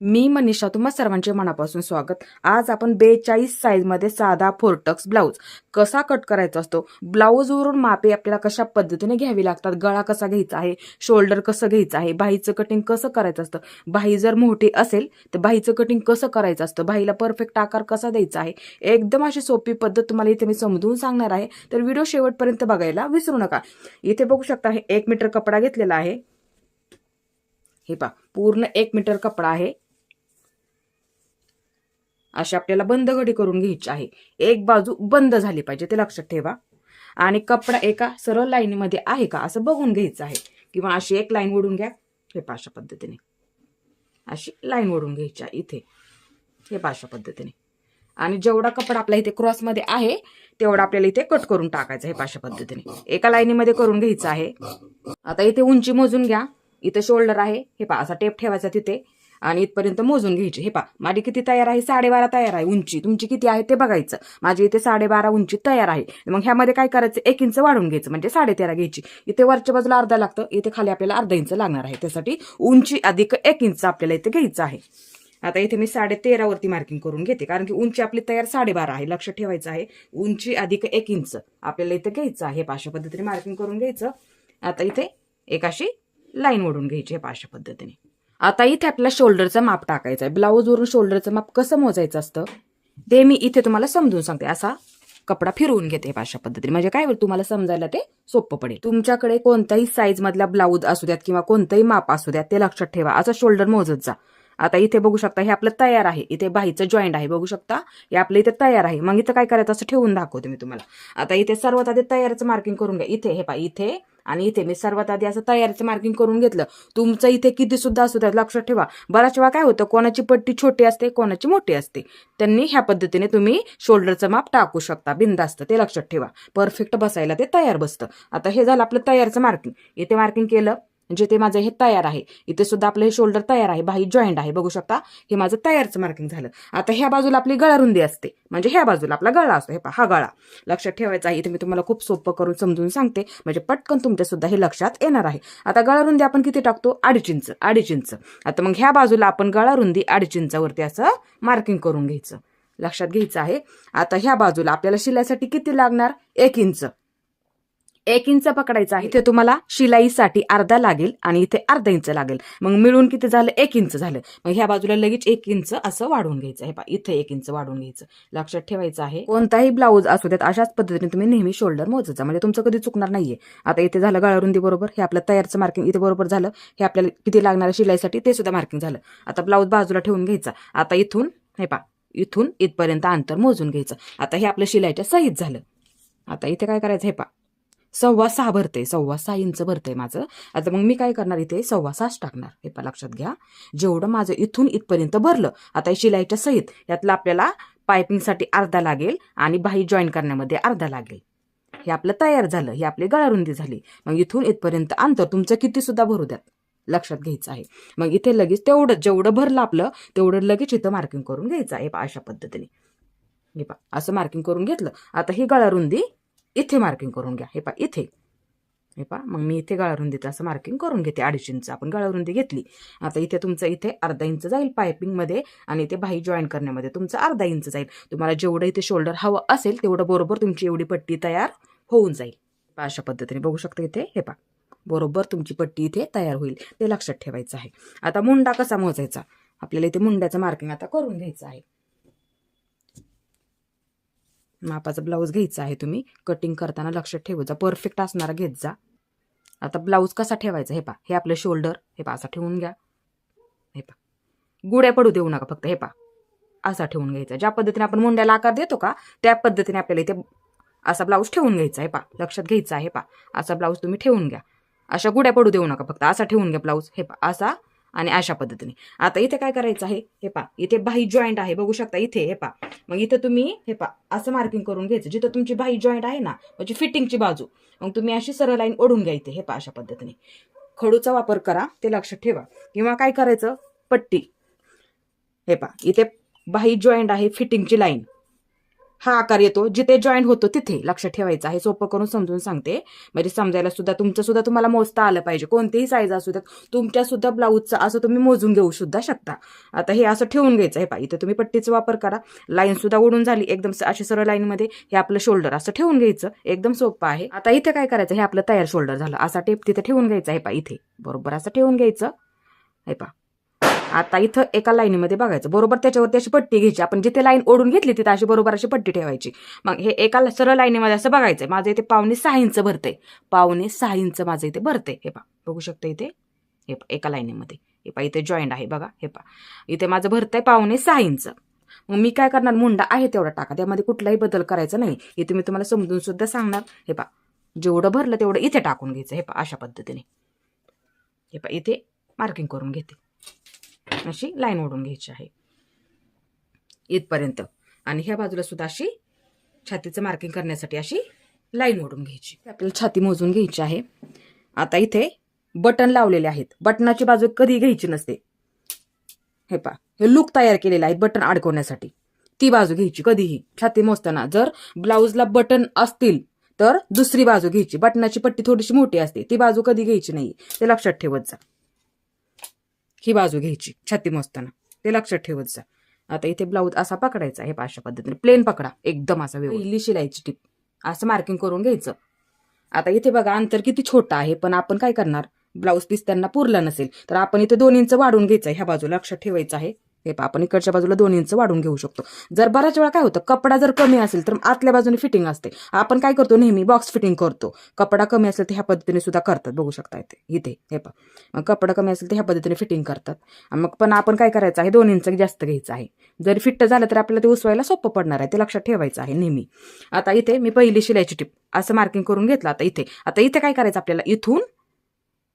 मी मनीषा, तुम्हा सर्वांचे मनापासून स्वागत. आज आपण 42 साईज मध्ये साधा फोरटक्स ब्लाऊज कसा कट करायचा असतो, ब्लाऊज वरून मापे आपल्याला कशा पद्धतीने घ्यावी लागतात, गळा कसा घ्यायचा आहे, शोल्डर कसं घ्यायचं आहे, बाहीचं कटिंग कसं करायचं असतं, बाही जर मोठी असेल तर बाहीचं कटिंग कसं करायचं असतं, बाहीला परफेक्ट आकार कसा द्यायचा आहे, एकदम अशी सोपी पद्धत तुम्हाला इथे मी समजून सांगणार आहे. तर व्हिडिओ शेवटपर्यंत बघायला विसरू नका. इथे बघू शकता, हे 1 मीटर कपडा घेतलेला आहे. हे पहा, पूर्ण 1 मीटर कपडा आहे. अशी आपल्याला बंद घडी करून घ्यायची आहे. एक बाजू बंद झाली पाहिजे, ते लक्षात ठेवा. आणि कपडा एका सरळ लाईनीमध्ये आहे का असं बघून घ्यायचं आहे, किंवा अशी एक लाईन ओढून घ्या. हे अशा पद्धतीने अशी लाईन ओढून घ्यायची आहे इथे, हे अशा पद्धतीने. आणि जेवढा कपडा आपला इथे क्रॉसमध्ये आहे तेवढा आपल्याला इथे कट करून टाकायचा आहे अशा पद्धतीने, एका लाईनीमध्ये करून घ्यायचं आहे. आता इथे उंची मोजून घ्या. इथे शोल्डर आहे, हे असा टेप ठेवायचा तिथे आणि इथपर्यंत मोजून घ्यायची. हे माझी किती तयार आहे, 12.5 तयार आहे उंची. तुमची किती आहे ते बघायचं. माझी इथे 12.5 उंची तयार आहे. मग ह्यामध्ये काय करायचं, 1 इंच वाढून घ्यायचं, म्हणजे 13.5 घ्यायची. इथे वरच्या बाजूला अर्धा लागतं, इथे खाली आपल्याला अर्धा इंच लागणार आहे. त्यासाठी उंची अधिक 1 इंच आपल्याला इथे घ्यायचं आहे. आता इथे मी 13.5 वरती मार्किंग करून घेते, कारण की उंची आपली तयार 12.5 आहे. लक्ष ठेवायचं आहे, उंची अधिक 1 इंच आपल्याला इथे घ्यायचं आहे. अशा पद्धतीने मार्किंग करून घ्यायचं. आता इथे एक अशी लाईन ओढून घ्यायची अशा पद्धतीने. आता इथे आपल्याला शोल्डरचं माप टाकायचं आहे. ब्लाऊज वरून शोल्डरचं माप कसं मोजायचं असतं ते मी इथे तुम्हाला समजून सांगते. असा कपडा फिरवून घेते अशा पद्धतीने, म्हणजे काय होईल तुम्हाला समजायला ते सोपं पडेल. तुमच्याकडे कोणत्याही साईज मधला ब्लाऊज असू द्यात किंवा कोणतंही माप असू द्यात, ते लक्षात ठेवा. असं शोल्डर मोजत जा. आता इथे बघू शकता, हे आपलं तयार आहे. इथे बाहीचं जॉईंट आहे, बघू शकता, हे आपलं इथे तयार आहे. मग इथं काय करायचं असं ठेवून दाखवते मी तुम्हाला. आता इथे सर्वात आधी तयारचं मार्किंग करून घ्या. इथे हे इथे आणि इथे मी सर्वात आधी असं तयारीचं मार्किंग करून घेतलं. तुमचं इथे किती सुद्धा असू द्या, लक्षात ठेवा. बऱ्याच वेळा काय होतं, कोणाची पट्टी छोटी असते, कोणाची मोठी असते. त्यांनी ह्या पद्धतीने तुम्ही शोल्डरचं माप टाकू शकता बिनधास्त, ते लक्षात ठेवा. परफेक्ट बसायला ते तयार बसतं. आता हे झालं आपलं तयारचं मार्किंग. इथे मार्किंग केलं म्हणजे ते माझं हे तयार आहे. इथे सुद्धा आपलं हे शोल्डर तयार आहे, बाही जॉईंट आहे, बघू शकता. हे माझं तयारचं मार्किंग झालं. आता ह्या बाजूला आपली गळा रुंदी असते, म्हणजे ह्या बाजूला आपला गळा असतो. हे हा गळा लक्षात ठेवायचा आहे. इथे मी तुम्हाला खूप सोपं करून समजून सांगते, म्हणजे पटकन तुमच्या सुद्धा हे लक्षात येणार आहे. आता गळा रुंदी आपण किती टाकतो, 2.5 इंच. 2.5 इंच. आता मग ह्या बाजूला आपण गळा रुंदी 2.5 इंचावरती असं मार्किंग करून घ्यायचं, लक्षात घ्यायचं आहे. आता ह्या बाजूला आपल्याला शिलाईसाठी किती लागणार, 1 इंच. 1 इंच पकडायचा आहे. इथे तुम्हाला शिलाईसाठी अर्धा लागेल आणि इथे अर्धा इंच लागेल. मग मिळून किती झालं, 1 इंच झालं. मग ह्या बाजूला लगेच 1 इंच असं वाढवून घ्यायचं. हे इथे 1 इंच वाढवून घ्यायचं, लक्षात ठेवायचं आहे. कोणताही ब्लाऊज असू द्यात अशाच पद्धतीने तुम्ही नेहमी शोल्डर मोजायचा, म्हणजे तुमचं कधी चुकणार नाहीये. आता इथे झालं गळा रुंदी बरोबर, हे आपलं तयारचं मार्किंग इथे बरोबर झालं. हे आपल्याला किती लागणार शिलाईसाठी ते सुद्धा मार्किंग झालं. आता ब्लाऊज बाजूला ठेवून घ्यायचा. आता इथून हे इथून इथपर्यंत अंतर मोजून घ्यायचं. आता हे आपलं शिलाईच्या सहित झालं. आता इथे काय करायचं, हे 6.25 भरते, 6.25 इंच भरते माझं. आता मग मी काय करणार, इथे 6.25 टाकणार. हे लक्षात घ्या, जेवढं माझं इथून इथपर्यंत भरलं. आता शिलाईच्या सहित यातलं आपल्याला पायपिंगसाठी अर्धा लागेल आणि बाही जॉईन करण्यामध्ये अर्धा लागेल. हे आपलं तयार झालं, ही आपली गळारुंदी झाली. मग इथून इथपर्यंत अंतर तुमचं किती सुद्धा भरू द्यात, लक्षात घ्यायचं आहे. मग इथे लगेच तेवढं जेवढं भरलं आपलं तेवढं लगेच इथं मार्किंग करून घ्यायचं आहे अशा पद्धतीने. हे असं मार्किंग करून घेतलं. आता ही गळारुंदी इथे मार्किंग करून घ्या. हे इथे हे मग मी इथे गळारुंदीचं असं मार्किंग करून घेते. 2.5 इंच आपण गळारुंदी घेतली. आता इथे तुमचं इथे अर्धा इंच जाईल पायपिंग मध्ये आणि इथे बाही जॉईन करण्यामध्ये तुमचं अर्धा इंच जाईल. तुम्हाला जेवढं इथे शोल्डर हवं असेल तेवढं बरोबर तुमची एवढी पट्टी तयार होऊन जाईल. अशा पद्धतीने बघू शकता इथे हे बरोबर तुमची पट्टी इथे तयार होईल, ते लक्षात ठेवायचं आहे. आता मुंडा कसा मोजायचा, आपल्याला इथे मुंड्याचं मार्किंग आता करून घ्यायचं आहे. मापाचा ब्लाऊज घ्यायचा आहे. तुम्ही कटिंग करताना लक्षात ठेवायचा, परफेक्ट असणारा घेत जा. आता ब्लाऊज कसा ठेवायचा, हे हे आपलं शोल्डर हे असा ठेवून घ्या. हे गुड्या पडू देऊ नका, फक्त हे असा ठेवून घ्यायचा. ज्या पद्धतीने आपण मुंड्याला आकार देतो का त्या पद्धतीने आपल्याला इथे असा ब्लाऊज ठेवून घ्यायचा. हे लक्षात घ्यायचा आहे. असा ब्लाऊज तुम्ही ठेवून घ्या. अशा गुड्या पडू देऊ नका, फक्त असा ठेवून घ्या ब्लाऊज. हे असा आणि अशा पद्धतीने. आता इथे काय करायचं आहे, हे इथे बाही जॉईंट आहे, बघू शकता इथे. हे मग इथे तुम्ही हे असं मार्किंग करून घ्यायचं जिथं तुमची बाही जॉईंट आहे ना, म्हणजे फिटिंगची बाजू. मग तुम्ही अशी सरळ लाईन ओढून घ्यायची. हे अशा पद्धतीने. खडूचा वापर करा, ते लक्षात ठेवा. किंवा काय करायचं, पट्टी. हे इथे बाही जॉईंट आहे, फिटिंगची लाईन. हा आकार येतो, जिथे जॉईंट होतो तिथे लक्ष ठेवायचं आहे. सोपं करून समजून सांगते, म्हणजे समजायला सुद्धा तुमचं सुद्धा तुम्हाला मोजता आलं पाहिजे. कोणतीही साईज असू द्यात, तुमच्या सुद्धा ब्लाऊजचं असं तुम्ही मोजून घेऊ सुद्धा शकता. आता हे असं ठेवून घ्यायचं आहे. इथे तुम्ही पट्टीचा वापर करा. लाईन सुद्धा ओढून झाली एकदम अशी सरळ लाईन मध्ये. हे आपलं शोल्डर असं ठेवून घ्यायचं, एकदम सोपं आहे. आता इथे काय करायचं, हे आपलं तयार शोल्डर झालं. असा टेप तिथे ठेवून घ्यायचा आहे. इथे बरोबर असं ठेवून घ्यायचं. हे आता इथं एका लाईनीमध्ये बघायचं, बरोबर त्याच्यावरती अशी पट्टी घ्यायची. आपण जिथे लाईन ओढून घेतली तिथे अशी बरोबर अशी पट्टी ठेवायची. मग हे एका सरळ लाईनीमध्ये असं बघायचंय. माझं इथे 5.6 इंच भरते, 5.6 इंच माझं इथे भरते. हे बघू शकता इथे. हे एका लाईनीमध्ये हे इथे जॉईंट आहे बघा. हे इथे माझं भरतंय 5.6 इंच. मग मी काय करणार, मुंडा आहे तेवढा टाका, त्यामध्ये कुठलाही बदल करायचा नाही. इथे मी तुम्हाला समजून सुद्धा सांगणार. हे जेवढं भरलं तेवढं इथे टाकून घ्यायचं. हे अशा पद्धतीने. हे इथे मार्किंग करून घेते. अशी लाईन ओढून घ्यायची आहे इथपर्यंत. आणि ह्या बाजूला सुद्धा अशी छातीचं मार्किंग करण्यासाठी अशी लाईन ओढून घ्यायची. आपल्याला छाती मोजून घ्यायची आहे. आता इथे बटन लावलेले आहेत. बटनाची बाजू कधी घ्यायची नसते. हे हे लूक तयार केलेले आहेत बटन अडकवण्यासाठी. ती बाजू घ्यायची कधीही छाती मोजताना. जर ब्लाऊजला बटन असतील तर दुसरी बाजू घ्यायची. बटनाची पट्टी थोडीशी मोठी असते, ती बाजू कधी घ्यायची नाही, ते लक्षात ठेवत जा. ही बाजू घ्यायची छाती मोजताना, ते लक्षात ठेवत जा. आता इथे ब्लाऊज असा पकडायचा. हे अशा पद्धतीने प्लेन पकडा, एकदम असा पहिली शिलाईची टीप असं मार्किंग करून घ्यायचं. आता इथे बघा अंतर किती छोटं आहे, पण आपण काय करणार, ब्लाऊज पीस त्यांना पुरला नसेल तर आपण इथे 2 इंच वाढून घ्यायचं. ह्या बाजूला लक्षात ठेवायचं आहे. हे आपण इकडच्या बाजूला 2 इंच वाढून घेऊ शकतो. जर बऱ्याच वेळा काय होतं, कपडा जर कमी असेल तर आतल्या बाजूने फिटिंग असते. आपण काय करतो, नेहमी बॉक्स फिटिंग करतो. कपडा कमी असेल तर ह्या पद्धतीने सुद्धा करतात, बघू शकता इथे. हे मग कपडा कमी असेल तर ह्या पद्धतीने फिटिंग करतात. मग पण आपण काय करायचं आहे, 2 इंच जास्त घ्यायचं आहे. जरी फिट्ट झालं तर आपल्याला ते उसवायला सोपं पडणार आहे, ते लक्षात ठेवायचं आहे नेहमी. आता इथे मी पहिली शिलाईची टिप असं मार्किंग करून घेतलं. आता इथे काय करायचं आपल्याला, इथून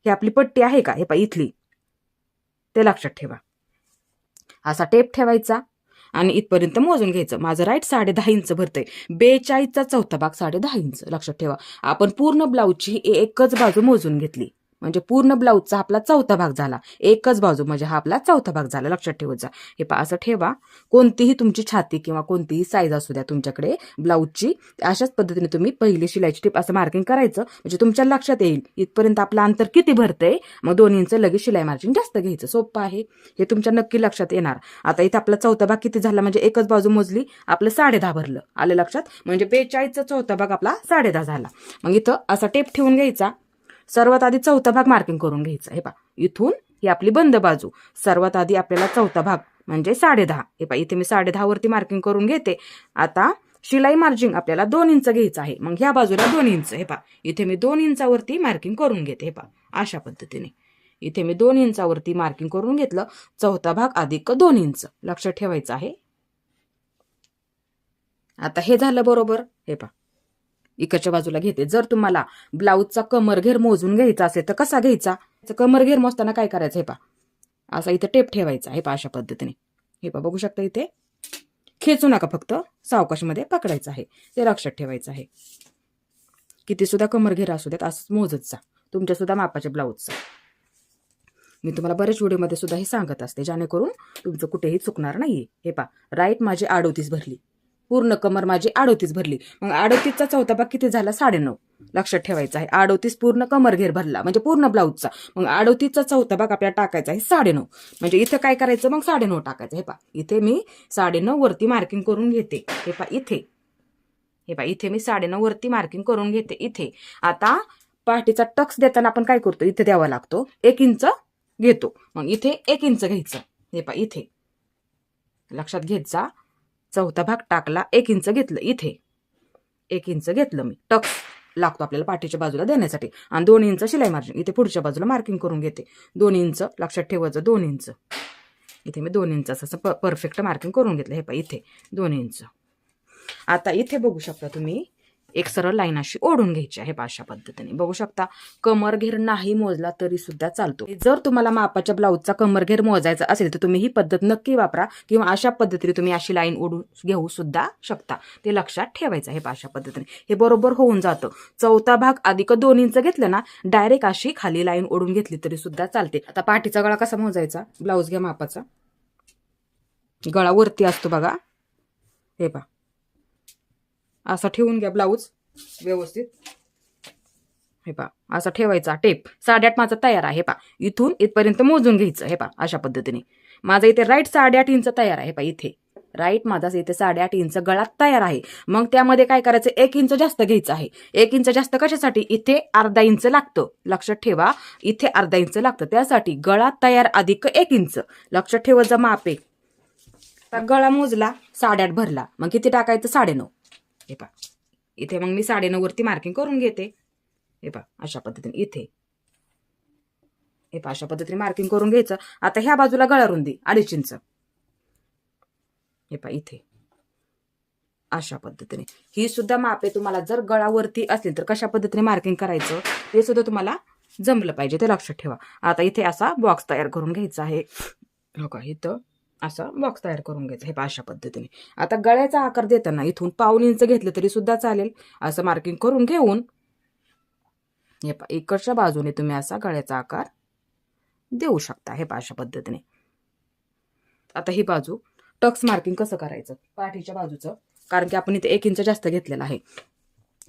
ही आपली पट्टी आहे का, हे इथली, ते लक्षात ठेवा. असा टेप ठेवायचा आणि इथपर्यंत मोजून घ्यायचं. माझं राईट 10.5 इंच भरतंय. 42चा चौथा भाग 10.5 इंच. लक्षात ठेवा, आपण पूर्ण ब्लाऊजची एकच बाजू मोजून घेतली म्हणजे पूर्ण ब्लाऊजचा आपला चौथा भाग झाला. एकच बाजू म्हणजे हा आपला चौथा भाग झाला. लक्षात ठेवत जा. हे असं ठेवा. कोणतीही तुमची छाती किंवा कोणतीही साईज असू द्या तुमच्याकडे ब्लाऊजची, अशाच पद्धतीने तुम्ही पहिली शिलाईची टिप असं मार्किंग करायचं, म्हणजे तुमच्या लक्षात येईल इथपर्यंत आपलं अंतर किती भरतंय. मग 2 इंच लगेच शिलाई मार्जिन जास्त घ्यायचं. सोपं आहे, हे तुमच्या नक्की लक्षात येणार. आता इथे आपला चौथा भाग किती झाला, म्हणजे एकच बाजू मोजली, आपलं 10.5 भरलं. आलं लक्षात, म्हणजे 42चा चौथा भाग आपला 10.5 झाला. मग इथं असा टेप ठेवून घ्यायचा. सर्वात आधी चौथा भाग मार्किंग करून घ्यायचा. हे इथून ही आपली बंद बाजू. सर्वात आधी आपल्याला चौथा भाग म्हणजे 10.5. हे इथे मी 10.5 वरती मार्किंग करून घेते. आता शिलाई मार्जिन आपल्याला 2 इंच घ्यायचं आहे. मग ह्या बाजूला 2 इंच. हे इथे मी 2 इंचावरती मार्किंग करून घेते. हे अशा पद्धतीने इथे मी 2 इंचावरती मार्किंग करून घेतलं. चौथा भाग अधिक 2 इंच लक्षात ठेवायचं आहे. आता हे झालं बरोबर. हे इकडच्या बाजूला घेते. जर तुम्हाला ब्लाऊजचा कमरघेर मोजून घ्यायचा असेल तर कसा घ्यायचा, कमरघेर मोजताना काय करायचं, हे असा इथे टेप ठेवायचा. हे अशा पद्धतीने. हे बघू शकता इथे. खेचू नका, फक्त सावकाशमध्ये पकडायचं आहे, ते लक्षात ठेवायचं आहे. किती सुद्धा कमरघेर असू द्यात असंच मोजत जा तुमच्या सुद्धा मापाच्या ब्लाऊजचा. मी तुम्हाला बऱ्याच व्हिडिओमध्ये सुद्धा हे सांगत असते, जेणेकरून तुमचं कुठेही चुकणार नाहीये. हे राईट माझी 38 भरली, पूर्ण कमर माझी 38 भरली. मग 38चा चौथा भाग किती झाला, 9.5. लक्षात ठेवायचं आहे. 38 पूर्ण कमरघेर भरला म्हणजे पूर्ण ब्लाऊजचा. मग 38चा चौथा भाग आपल्याला टाकायचा आहे 9.5. म्हणजे इथं काय करायचं, मग 9.5 टाकायचं. हे इथे मी 9.5 वरती मार्किंग करून घेते. इथे मी 9.5 वरती मार्किंग करून घेते. इथे आता पाठीचा टक्स देताना आपण काय करतो, इथे द्यावा लागतो, 1 इंच घेतो. मग इथे 1 इंच घ्यायचं. हे इथे लक्षात घेत जा. चौथा भाग टाकला, 1 इंच घेतलं. इथे 1 इंच घेतलं मी. टक्स लागतो आपल्याला पाठीच्या बाजूला देण्यासाठी. आणि 2 इंच शिलाई मार्जिन इथे पुढच्या बाजूला मार्किंग करून घेते. 2 इंच लक्षात ठेवायचं. 2 इंच इथे मी 2 इंच असं परफेक्ट मार्किंग करून घेतलं. हे इथे 2 इंच. आता इथे बघू शकता तुम्ही, एक सरळ लाईन अशी ओढून घ्यायची आहे. अशा पद्धतीने बघू शकता. कमरघेर नाही मोजला तरी सुद्धा चालतो. जर तुम्हाला मापाच्या ब्लाऊजचा कमरघेर मोजायचा असेल तर तुम्ही ही पद्धत नक्की वापरा, किंवा अशा पद्धतीने तुम्ही अशी लाईन ओढून घेऊ सुद्धा शकता, ते लक्षात ठेवायचं आहे. अशा पद्धतीने हे बरोबर होऊन जातं. चौथा भाग अधिक 2 इंच घेतलं ना, डायरेक्ट अशी खाली लाईन ओढून घेतली तरी सुद्धा चालते. आता पाठीचा गळा कसा मोजायचा, ब्लाऊज घ्या मापाचा. गळा वरती असतो बघा. हे असा ठेवून घ्या ब्लाऊज व्यवस्थित. हे पा असा ठेवायचा टेप. 8.5 माझा तयार आहे. पा इथून इथपर्यंत मोजून घ्यायचं. हे पा अशा पद्धतीने माझा इथे राईट 8.5 इंच तयार आहे. पा इथे राईट माझा इथे 8.5 इंच गळा तयार आहे. मग त्यामध्ये काय करायचं, 1 इंच जास्त घ्यायचं आहे. 1 इंच जास्त कशासाठी, इथे अर्धा इंच लागतं. लक्षात ठेवा, इथे अर्धा इंच लागतं. त्यासाठी गळा तयार अधिक 1 इंच. लक्षात ठेवायचं माप आहे. आता गळा मोजला, 8.5 भरला, मग किती टाकायचं, 9.5. हे पा इथे मग मी 9.5 वरती मार्किंग करून घेते. हे पा अशा पद्धतीने इथे हे पा अशा पद्धतीने मार्किंग करून घ्यायचं. आता ह्या बाजूला गळा रुंदी 2.5 इंच. हे पा इथे अशा पद्धतीने ही सुद्धा माप आहे. तुम्हाला जर गळावरती असेल तर कशा पद्धतीने मार्किंग करायचं ते सुद्धा तुम्हाला जमलं पाहिजे, ते लक्षात ठेवा. आता इथे असा बॉक्स तयार करून घ्यायचा आहे. हो का, इथं असा बॉक्स तयार करून घ्यायचा. हे पा अशा पद्धतीने. आता गळ्याचा आकार देताना इथून 1/2 इंच घेतलं तरी सुद्धा चालेल. असं मार्किंग करून घेऊन हे पा इकडच्या बाजूने तुम्ही असा गळ्याचा आकार देऊ शकता. हे पा अशा पद्धतीने. आता ही बाजू टक्स मार्किंग कसं करायचं, पाठीच्या बाजूचं, कारण की आपण इथे 1 इंच जास्त घेतलेला आहे.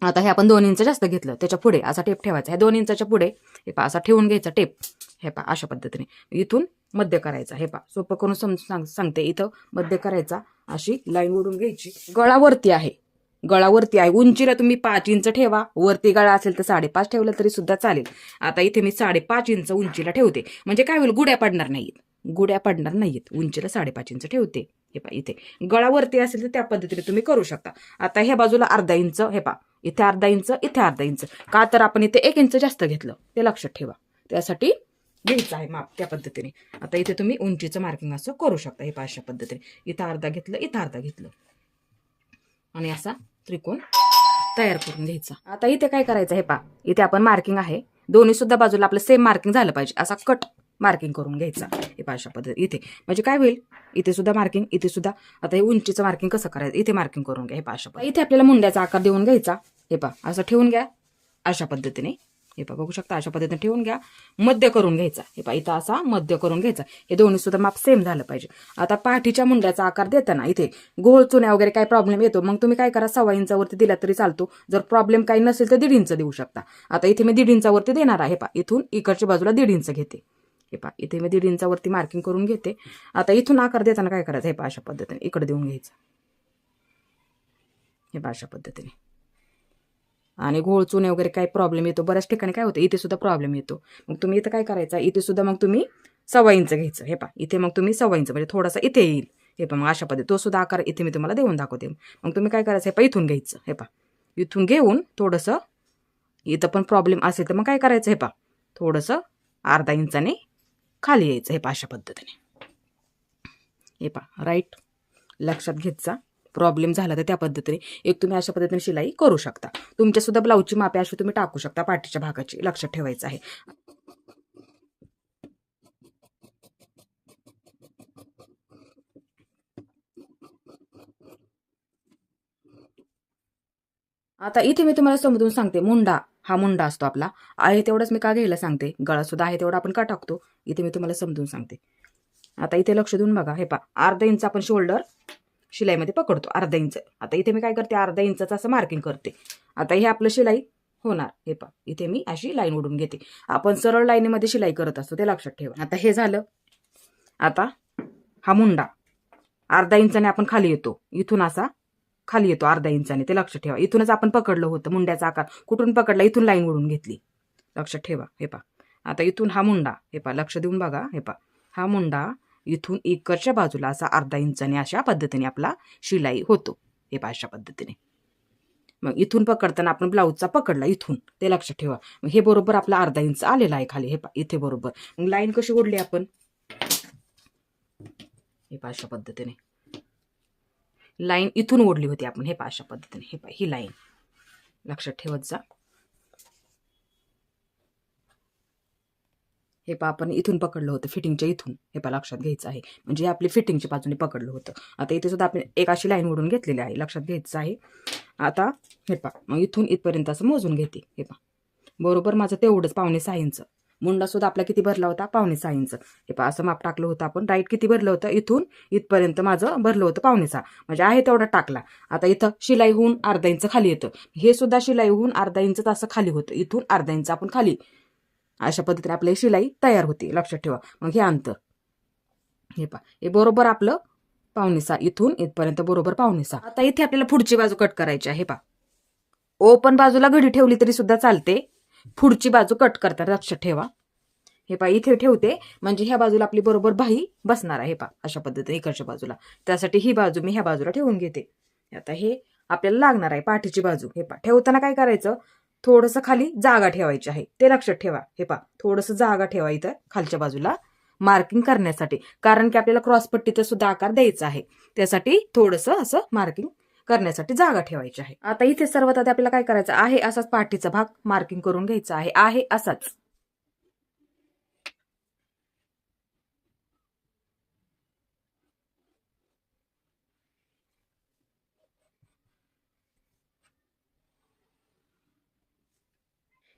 आता हे आपण 2 इंच जास्त घेतलं, त्याच्या पुढे असा टेप ठेवायचा. हे 2 इंचाच्या पुढे हे पा असा ठेवून घ्यायचा टेप. हे पा अशा पद्धतीने इथून मध्य करायचा. हे पा सोपं करून सांगते. इथं मध्य करायचा, अशी लाईन ओढून घ्यायची. गळावरती आहे, गळावरती आहे. उंचीला तुम्ही 5 इंच ठेवा. वरती गळा असेल तर 5.5 ठेवलं तरी सुद्धा चालेल. आता इथे मी 5.5 इंच उंचीला ठेवते. म्हणजे काय होईल, गुड्या पडणार नाहीत. गुड्या पडणार नाहीत. उंचीला 5.5 इंच ठेवते. हे पा इथे गळावरती असेल तर त्या पद्धतीने तुम्ही करू शकता. आता ह्या बाजूला अर्धा इंच. हे पा इथे अर्धा इंच, इथे अर्धा इंच. का तर आपण इथे 1 इंच जास्त घेतलं, ते लक्षात ठेवा. त्यासाठी घ्यायचं आहे माप त्या पद्धतीने. आता इथे तुम्ही उंचीचं मार्किंग असं करू शकता. हे पा अशा पद्धतीने. इथं अर्धा घेतलं, इथं अर्धा घेतलं आणि असा त्रिकोण तयार करून घ्यायचा. आता इथे काय करायचं, हे पा इथे आपण मार्किंग आहे. दोन्ही सुद्धा बाजूला आपलं सेम मार्किंग झालं पाहिजे. असा कट मार्किंग करून घ्यायचा. हे पा अशा पद्धती. इथे म्हणजे काय होईल, इथे सुद्धा मार्किंग, इथे सुद्धा. आता हे उंचीचं मार्किंग कसं करायचं, इथे मार्किंग करून घ्या. हे पा अशा पद्धती. इथे आपल्याला मुंड्याचा आकार देऊन घ्यायचा. हे पा असं ठेवून घ्या अशा पद्धतीने. हे पा बघू शकता, अशा पद्धतीने ठेवून घ्या. मध्य करून घ्यायचा. हे पा इथं असा मध्य करून घ्यायचा. हे दोन्ही सुद्धा माप सेम झालं पाहिजे. आता पाठीच्या मुंड्याचा आकार देताना इथे गोळ चुन्या वगैरे काय प्रॉब्लेम येतो, मग तुम्ही काय करा, 1.25 इंचावरती दिला तरी चालतो. जर प्रॉब्लेम काही नसेल तर 1.5 इंच देऊ शकता. आता इथे मी 1.5 इंचावरती देणार आहे. पा इथून इकडच्या बाजूला 1.5 इंच घेते. हे पा इथे मी 1.5 इंचावरती मार्किंग करून घेते. आता इथून आकार देताना काय करायचं, हे पा अशा पद्धतीने इकडे देऊन घ्यायचं. हे पा अशा पद्धतीने. आणि घोळ चुने वगैरे काही प्रॉब्लेम येतो, बऱ्याच ठिकाणी काय होतं, इथे सुद्धा प्रॉब्लेम येतो. मग तुम्ही इथं काय करायचं, इथे सुद्धा मग तुम्ही 1.25 इंच घ्यायचं. हे पा इथे मग तुम्ही 1.25 इंच, म्हणजे थोडासा इथे येईल. हे पा मग अशा पद्धती तो सुद्धा आकार इथे मी तुम्हाला देऊन दाखवते. मग तुम्ही काय करायचं, हे पा इथून घ्यायचं. हे पा इथून घेऊन थोडंसं इथं पण प्रॉब्लेम असेल तर मग काय करायचं, हे पा थोडंसं अर्धा इंचाने खाली यायचं. हे पा अशा पद्धतीने. हे पा राईट लक्षात घ्यायचा. प्रॉब्लेम झाला तर त्या पद्धतीने एक तुम्ही अशा पद्धतीने शिलाई करू शकता. तुमच्या सुद्धा ब्लाऊजची मापे अशी तुम्ही टाकू शकता पाठीच्या भागाची. लक्षात ठेवायचं आहे. आता इथे मी तुम्हाला समजून सांगते. मुंडा हा मुंडा असतो आपला, आहे तेवढंच मी का घ्यायला सांगते. गळा सुद्धा आहे तेवढा आपण का टाकतो, इथे मी तुम्हाला समजून सांगते. आता इथे लक्ष देऊन बघा. हे पा अर्धा इंच आपण शोल्डर शिलाईमध्ये पकडतो, अर्धा इंच. आता इथे मी काय करते, अर्धा इंचाचं असं मार्किंग करते. आता हे आपलं शिलाई होणार. हे पा इथे मी अशी लाईन ओढून घेते. आपण सरळ लाईनीमध्ये शिलाई करत असतो, ते लक्षात ठेवा. आता हे झालं. आता हा मुंडा अर्धा इंचाने आपण खाली येतो, इथून असा खाली येतो अर्धा इंचाने, ते लक्षात ठेवा. इथूनच आपण पकडलं होतं मुंड्याचा आकार. कुठून पकडला, इथून लाईन ओढून घेतली. लक्षात ठेवा. हे पा आता इथून हा मुंडा. हे पा लक्ष देऊन बघा. हे पा हा मुंडा इथून इकडच्या बाजूला असा अर्धा इंचाने अशा पद्धतीने आपला शिलाई होतो. हे पा अशा पद्धतीने. मग इथून पकडताना आपण ब्लाऊजचा पकडला इथून, ते लक्षात ठेवा. मग हे बरोबर आपला अर्धा इंच आलेला आहे खाली. हे पा इथे बरोबर. मग लाईन कशी ओढली आपण, हे पा अशा पद्धतीने लाईन इथून ओढली होती आपण. हे पा अशा पद्धतीने. हे पा ही लाईन लक्षात ठेवत जा. हे पा आपण इथून पकडलं होतं फिटिंगच्या इथून. हे पा लक्षात घ्यायचं आहे. म्हणजे आपली फिटिंगच्या बाजूने पकडलं होतं. आता इथे सुद्धा आपण एक अशी लाईन ओढून घेतलेली आहे, लक्षात घ्यायचं आहे. आता हे पा मग इथून इथपर्यंत असं मोजून घेते. हे पा बरोबर माझं तेवढंच 5.6 इंच मुंडा सुद्धा आपला किती भरला होता 5.5 इंच. हे पहा असं माप टाकलं होतं आपण. राईट किती भरलं होतं, इथून इथपर्यंत माझं भरलं होतं 5.5, म्हणजे आहे तेवढा टाकला. आता इथं शिलाई होऊन अर्धा इंच खाली येतं. हे सुद्धा शिलाई होऊन अर्धा इंच असं खाली होतं. इथून अर्धा इंच आपण खाली, अशा पद्धतीने आपली शिलाई तयार होती. लक्षात ठेवा. मग हे अंतर हे पहा, हे बरोबर आपलं 5.5, इथून इथपर्यंत बरोबर 5.5. आता इथे आपल्याला पुढची बाजू कट करायची आहे. पहा, ओपन बाजूला घडी ठेवली तरी सुद्धा चालते, पुढची बाजू कट करतात. लक्षात ठेवा. हे पहा, इथे ठेवते म्हणजे ह्या बाजूला आपली बरोबर बाही बसणार आहे. पहा अशा पद्धतीने इकडच्या बाजूला. त्यासाठी ही बाजू मी ह्या बाजूला ठेवून घेते. आता हे आपल्याला लागणार आहे पाठीची बाजू. हे पहा, ठेवताना काय करायचं, थोडंसं खाली जागा ठेवायची आहे, ते लक्षात ठेवा. हे पहा, थोडंसं जागा ठेवा इथं खालच्या बाजूला मार्किंग करण्यासाठी, कारण की आपल्याला क्रॉसपट्टीचा सुद्धा आकार द्यायचा आहे. त्यासाठी थोडंसं असं मार्किंग करण्यासाठी जागा ठेवायची आहे. आता इथे सर्वात आधी आपल्याला काय करायचं आहे, असाच पाठीचा भाग मार्किंग करून घ्यायचा आहे असाच.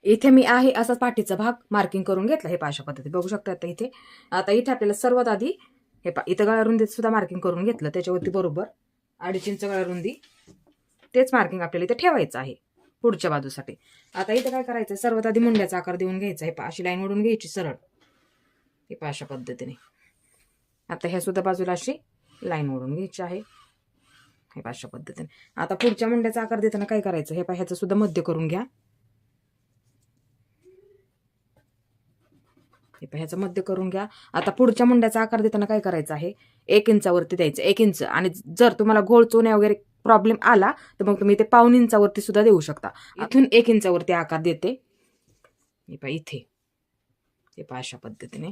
इथे मी आहे असाच पाठीचा भाग मार्किंग करून घेतला. हे अशा पद्धती बघू शकता. आता इथे आपल्याला सर्वात आधी हे पहा, इथं गळा रुंदीत सुद्धा मार्किंग करून घेतलं. त्याच्यावरती बरोबर 2.5 इंच गळा रुंदी, तेच मार्किंग आपल्याला इथे ठेवायचं आहे पुढच्या बाजूसाठी. आता इथे काय करायचं, सर्वात आधी मुंड्याचा आकार देऊन घ्यायचा. हे पहा, अशी लाईन ओढून घ्यायची सरळ. हे पहा अशा पद्धतीने. आता ह्या सुद्धा बाजूला अशी लाईन ओढून घ्यायची आहे. हे पहा अशा पद्धतीने. आता पुढच्या मुंड्याचा आकार देताना काय करायचं, हे पहा, ह्याचं सुद्धा मध्य करून घ्या. ह्याचं मध्य करून घ्या. आता पुढच्या मुंड्याचा आकार देताना काय करायचं आहे, 1 इंचावरती द्यायचं. 1 इंच. आणि जर तुम्हाला घोळ चोण्या वगैरे प्रॉब्लेम आला तर मग तुम्ही ते 1.5 इंचावरती सुद्धा देऊ शकता. इथून 1 इंचावरती आकार देते. हे पहा इथे. हे पहा अशा पद्धतीने.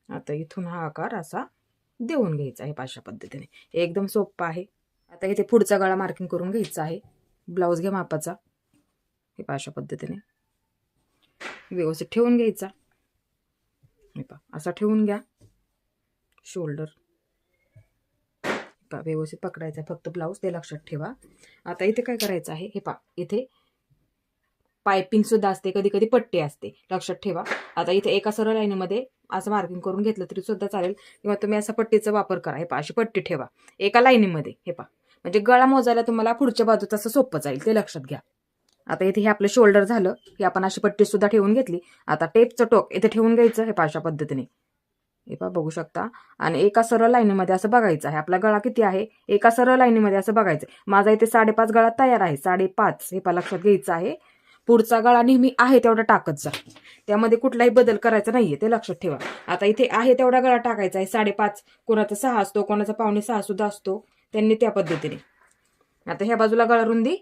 आता इथून हा आकार असा देऊन घ्यायचा आहे अशा पद्धतीने. एकदम सोपं आहे. आता इथे पुढचा गळा मार्किंग करून घ्यायचा आहे. ब्लाऊज घ्या मापाचा. हे पहा अशा पद्धतीने व्यवस्थित ठेवून घ्यायचा. हे पहा असा ठेवून घ्या. शोल्डर पहा व्यवस्थित पकडायचा फक्त ब्लाऊज, ते लक्षात ठेवा. आता इथे काय करायचं आहे, हे पहा इथे पायपिंग सुद्धा असते, कधी कधी पट्टी असते, लक्षात ठेवा. आता इथे एका सरळ लाईनीमध्ये असं मार्किंग करून घेतलं तरी सुद्धा चालेल, किंवा तुम्ही असा पट्टीचा वापर करा. हे पहा अशी पट्टी ठेवा एका लाईनीमध्ये. हे पहा म्हणजे गळा मोजायला तुम्हाला पुढच्या बाजूचं असं सोपं जाईल, ते लक्षात घ्या. आता इथे हे आपलं शोल्डर झालं की आपण अशी पट्टी सुद्धा ठेवून घेतली. आता टेपचं टोक इथे ठेवून घ्यायचं. हे पहा अशा पद्धतीने. हे पहा बघू शकता. आणि एका सरळ लाईनीमध्ये असं बघायचं आहे. आपला गळा किती आहे, एका सरळ लाईनीमध्ये असं बघायचं. माझा इथे 5.5 गळा तयार आहे. 5.5 हे पहा लक्षात घ्यायचं आहे. पुढचा गळा नेहमी आहे तेवढा टाकत जा, त्यामध्ये कुठलाही बदल करायचा नाहीये, ते लक्षात ठेवा. आता इथे आहे तेवढा गळा टाकायचा आहे. 5.5 कोणाचा 6 असतो, कोणाचा 5.25 सुद्धा असतो, त्यांनी त्या पद्धतीने. आता ह्या बाजूला गळा रुंदी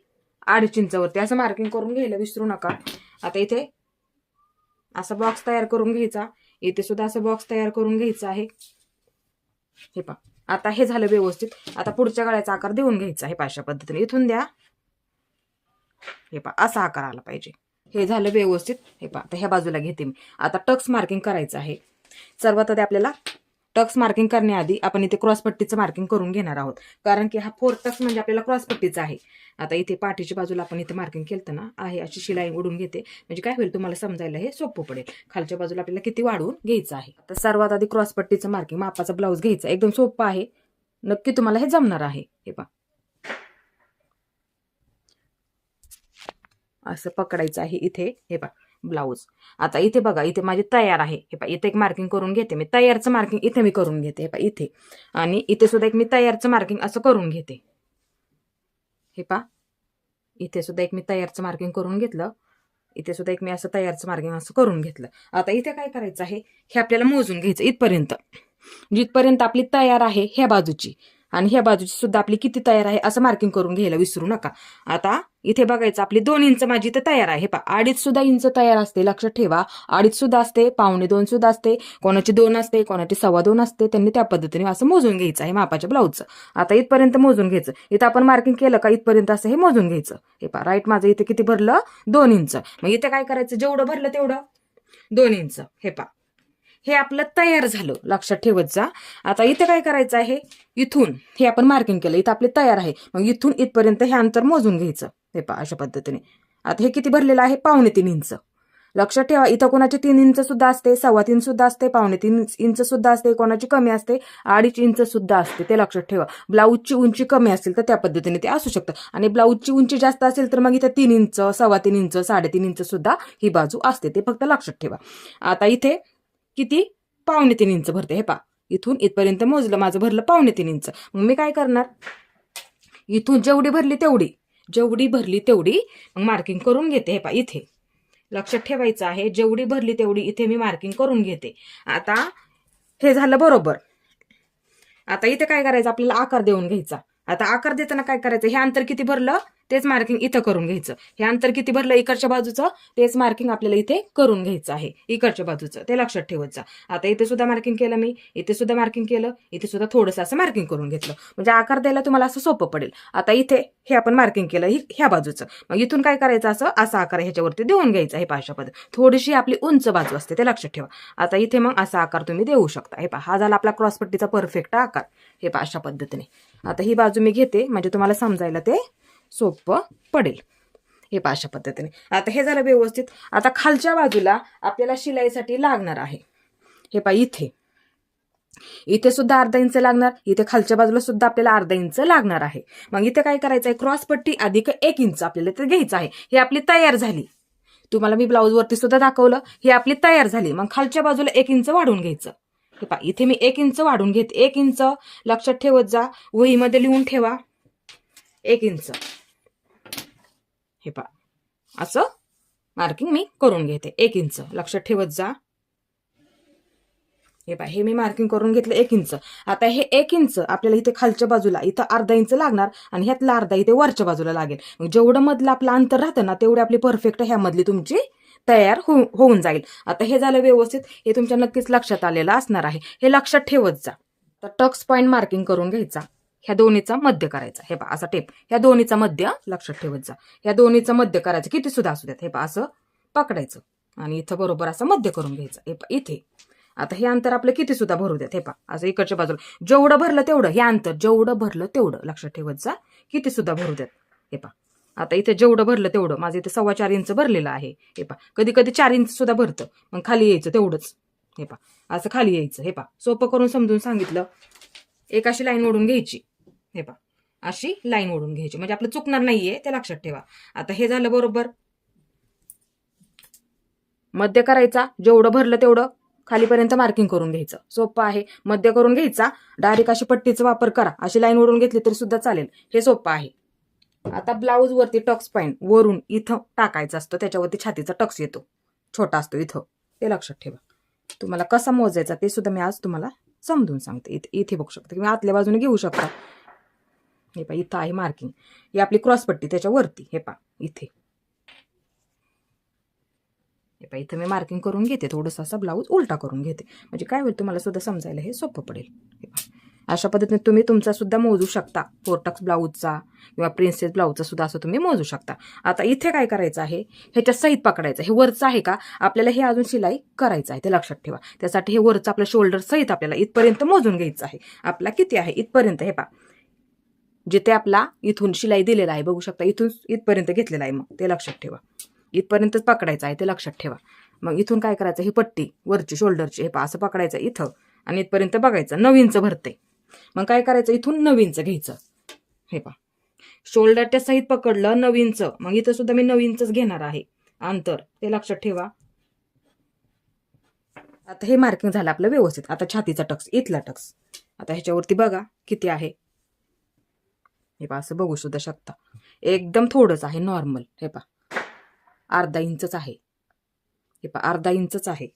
2.5 इंचावरती असं मार्किंग करून घ्यायला विसरू नका. आता इथे असा बॉक्स तयार करून घ्यायचा. इथे सुद्धा असं बॉक्स तयार करून घ्यायचा आहे. हे पहा आता हे झालं व्यवस्थित. आता पुढच्या गळ्याचा आकार देऊन घ्यायचा आहे अशा पद्धतीने. इथून द्या. हे पहा असा आकार आला पाहिजे. हे झालं व्यवस्थित. हे पहा आता ह्या बाजूला घेते मी. आता टक्स मार्किंग करायचं आहे. सर्वात आधी आपल्याला टक्स मार्किंग करण्याआधी आपण इथे क्रॉसपट्टीचं मार्किंग करून घेणार आहोत, कारण की हा 4 टक्स म्हणजे आपल्याला क्रॉसपट्टीचा आहे. आता इथे पाठीच्या बाजूला आपण इथे मार्किंग केलं ना, आहे अशी शिलाई ओढून घेते, म्हणजे काय होईल तुम्हाला समजायला हे सोपं पडेल. खालच्या बाजूला आपल्याला किती वाढवून घ्यायचं आहे. तर सर्वात आधी क्रॉसपट्टीचं मार्किंग मापाचा ब्लाऊज घ्यायचा. एकदम सोपं आहे, नक्की तुम्हाला हे जमणार आहे. हे पहा असं पकडायचं आहे इथे. हे पहा ब्लाऊज. आता इथे बघा, इथे माझी तयार आहे. हे पहा इथे एक मार्किंग करून घेते मी. तयारचं मार्किंग इथे मी करून घेते. हे पहा इथे. आणि इथे सुद्धा एक मी तयारचं मार्किंग असं करून घेते. हे पहा इथे सुद्धा एक मी तयारचं मार्किंग करून घेतलं. इथे सुद्धा एक मी असं तयारचं मार्किंग असं करून घेतलं. आता इथे काय करायचं आहे, हे आपल्याला मोजून घ्यायचं इथपर्यंत, जिथपर्यंत आपली तयार आहे ह्या बाजूची आणि ह्या बाजूची सुद्धा आपली किती तयार आहे असं मार्किंग करून घ्यायला विसरू नका. आता इथे बघायचं आपली 2 इंच माझी तर तयार आहे. पहा 2.5 सुद्धा इंच तयार असते, लक्षात ठेवा. 2.5 सुद्धा असते, 1.25 सुद्धा असते, कोणाची 2 असते, कोणाची 2.25 असते. त्यांनी त्या पद्धतीने असं मोजून घ्यायचं आहे मापाच्या ब्लाऊजचं. आता इथपर्यंत मोजून घ्यायचं. इथं आपण मार्किंग केलं का इथपर्यंत असं हे मोजून घ्यायचं. हे पहा राईट माझं इथे किती भरलं, 2 इंच. मग इथे काय करायचं, जेवढं भरलं तेवढं 2 इंच. हे पहा हे आपलं तयार झालं, लक्षात ठेवत जा. आता इथे काय करायचं आहे, इथून हे आपण मार्किंग केलं, इथं आपले तयार आहे. मग इथून इथपर्यंत हे अंतर मोजून घ्यायचं. हे पहा अशा पद्धतीने. आता हे किती भरलेलं आहे, 2.25 इंच. लक्षात ठेवा, इथं कोणाची 3 इंच सुद्धा असते, 3.25 सुद्धा असते, 3.25 इंच सुद्धा असते, कोणाची कमी असते 2.5 इंच सुद्धा असते. ते लक्षात ठेवा. ब्लाऊजची उंची कमी असेल तर त्या पद्धतीने ते असू शकतं, आणि ब्लाऊजची उंची जास्त असेल तर मग इथे 3 इंच, 3.25 इंच, 3.5 इंच सुद्धा ही बाजू असते. ते फक्त लक्षात ठेवा. आता इथे किती 3.25 इंच भरते. हे पहा, इथून इथपर्यंत मोजलं, माझं भरलं 3.25 इंच. मग मी काय करणार, इथून जेवढी भरली तेवढी मग मार्किंग करून घेते. हे पहा, इथे लक्षात ठेवायचं आहे, जेवढी भरली तेवढी इथे मी मार्किंग करून घेते. आता हे झालं बरोबर. आता इथे काय करायचं, आपल्याला आकार देऊन घ्यायचा. आता आकार देताना काय करायचं, हे अंतर किती भरलं तेच मार्किंग इथं करून घ्यायचं. हे अंतर किती भरलं इकडच्या बाजूचं तेच मार्किंग आपल्याला इथे करून घ्यायचं आहे, इकडच्या बाजूचं. ते लक्षात ठेवायचं. आता इथे सुद्धा मार्किंग केलं मी, इथे सुद्धा मार्किंग केलं, इथे सुद्धा थोडंसं असं मार्किंग करून घेतलं, म्हणजे आकार द्यायला तुम्हाला असं सोपं पडेल. आता इथे हे आपण मार्किंग केलं ह्या बाजूचं, मग इथून काय करायचं, असा आकार ह्याच्यावरती देऊन घ्यायचा. हे पाशा पद्धत थोडीशी आपली उंच बाजू असते, ते लक्षात ठेवा. आता इथे मग असा आकार तुम्ही देऊ शकता. हे पहा, हा झाला आपला क्रॉसपट्टीचा परफेक्ट आकार. हे पहा, अशा पद्धतीने. आता ही बाजू मी घेते म्हणजे तुम्हाला समजायला ते सोपं पडेल. हे पहा, अशा पद्धतीने. आता हे झालं व्यवस्थित. आता खालच्या बाजूला आपल्याला शिलाईसाठी लागणार आहे. हे पहा, इथे सुद्धा अर्धा इंच लागणार, इथे खालच्या बाजूला सुद्धा आपल्याला अर्धा इंच लागणार आहे. मग इथे काय करायचं आहे, क्रॉसपट्टी अधिक 1 इंच आपल्याला ते घ्यायचं आहे. ही आपली तयार झाली. तुम्हाला मी ब्लाऊज वरती सुद्धा दाखवलं, ही आपली तयार झाली. मग खालच्या बाजूला 1 इंच वाढवून घ्यायचं. हे पहा, इथे मी 1 इंच वाढून घेते. 1 इंच लक्षात ठेवत जा, वहीमध्ये लिहून ठेवा. 1 इंच. हे पहा, असं मार्किंग मी करून घेते. 1 इंच लक्षात ठेवत जा. हे पहा, हे मी मार्किंग करून घेतलं 1 इंच. आता हे 1 इंच आपल्याला इथे खालच्या बाजूला इथं अर्धा इंच लागणार, आणि ह्यातला अर्धा इथे वरच्या बाजूला लागेल. मग जेवढं मधलं आपलं अंतर राहतं ना, तेवढी आपली परफेक्ट ह्यामधली तुमची तयार होऊन जाईल. आता हे झालं व्यवस्थित. हे तुमच्या नक्कीच लक्षात आलेलं असणार आहे. हे लक्षात ठेवत जा. तर टक्स पॉइंट मार्किंग करून घ्यायचा. ह्या दोन्हीचा मध्य करायचा. हे पहा, असा टेप ह्या दोन्हीचा मध्य लक्षात ठेवत जा. ह्या दोन्हीचा मध्य करायचं, किती सुद्धा असू द्यात. हे पहा, असं पकडायचं आणि इथं बरोबर असं मध्य करून घ्यायचं. हे पहा, इथे. आता हे अंतर आपलं किती सुद्धा भरू द्यात. हे पहा, असं इकडच्या बाजूला जेवढं भरलं तेवढं, हे अंतर जेवढं भरलं तेवढं लक्षात ठेवत जा, किती सुद्धा भरू द्यात. हे पहा, आता इथे जेवढं भरलं तेवढं, माझं इथे 4.25 इंच भरलेलं आहे. हे पहा, कधी कधी 4 इंच सुद्धा भरतं, मग खाली यायचं तेवढंच. हे पहा, असं खाली यायचं. हे पहा, सोपं करून समजून सांगितलं. एक अशी लाईन ओढून घ्यायची. हे पहा, अशी लाईन ओढून घ्यायची, म्हणजे आपलं चुकणार नाहीये, ते लक्षात ठेवा. आता हे झालं बरोबर. मध्य करायचा, जेवढं भरलं तेवढं खालीपर्यंत मार्किंग करून घ्यायचं. सोपं आहे. मध्य करून घ्यायचा, डायरेक्ट अशी पट्टीचा वापर करा, अशी लाईन ओढून घेतली तरी सुद्धा चालेल. हे सोपं आहे. आता ब्लाऊज वरती टक्स पॉइंट वरून इथं टाकायचं असतं, त्याच्यावरती छातीचा टक्स येतो, छोटा असतो इथं. ते लक्षात ठेवा. तुम्हाला कसा मोजायचा ते सुद्धा मी आज तुम्हाला समजून सांगते. इथे बघू शकता, किंवा आतल्या बाजूने घेऊ शकता. हे पहा, इथं आहे मार्किंग, ही आपली क्रॉसपट्टी त्याच्यावरती. हे पहा, इथे. हे पहा, इथं मी मार्किंग करून घेते, थोडंसं असा ब्लाऊज उलटा करून घेते, म्हणजे काय होईल तुम्हाला सुद्धा समजायला हे सोपं पडेल. हे पहा, अशा पद्धतीने तुम्ही तुमचा सुद्धा मोजू शकता. 4 टक्स ब्लाऊजचा किंवा प्रिन्सेस ब्लाऊजचा सुद्धा असं तुम्ही मोजू शकता. आता इथे काय करायचं आहे, ह्याच्या सहित पकडायचं. हे वरचं आहे का, आपल्याला हे अजून शिलाई करायचं आहे, ते लक्षात ठेवा. त्यासाठी हे वरचं आपलं शोल्डर सहित आपल्याला इथपर्यंत मोजून घ्यायचं आहे. आपला किती आहे इथपर्यंत. हे पहा, जिथे आपला इथून शिलाई दिलेला आहे बघू शकता, इथून इथपर्यंत घेतलेला आहे, मग ते लक्षात ठेवा. इथपर्यंतच पकडायचं आहे, ते लक्षात ठेवा. मग इथून काय करायचं, ही पट्टी वरची शोल्डरची, हे पहा, असं पकडायचं इथं, आणि इथपर्यंत बघायचं. 9 इंच भरते. मग काय करायचं, इथून 9 इंच घ्यायचं. हे पहा, शोल्डरच्या सहित पकडलं 9 इंच, मग इथं सुद्धा मी 9 इंचच घेणार आहे अंतर, ते लक्षात ठेवा. आता हे मार्किंग झालं आपलं व्यवस्थित. आता छातीचा टक्स, इथला टक्स, आता ह्याच्यावरती बघा किती आहे. हे पहा, असं बघू सुद्धा शकता, एकदम थोडंच आहे, नॉर्मल. हे पहा, अर्धा इंचच आहे. हे पहा, अर्धा इंचच आहे,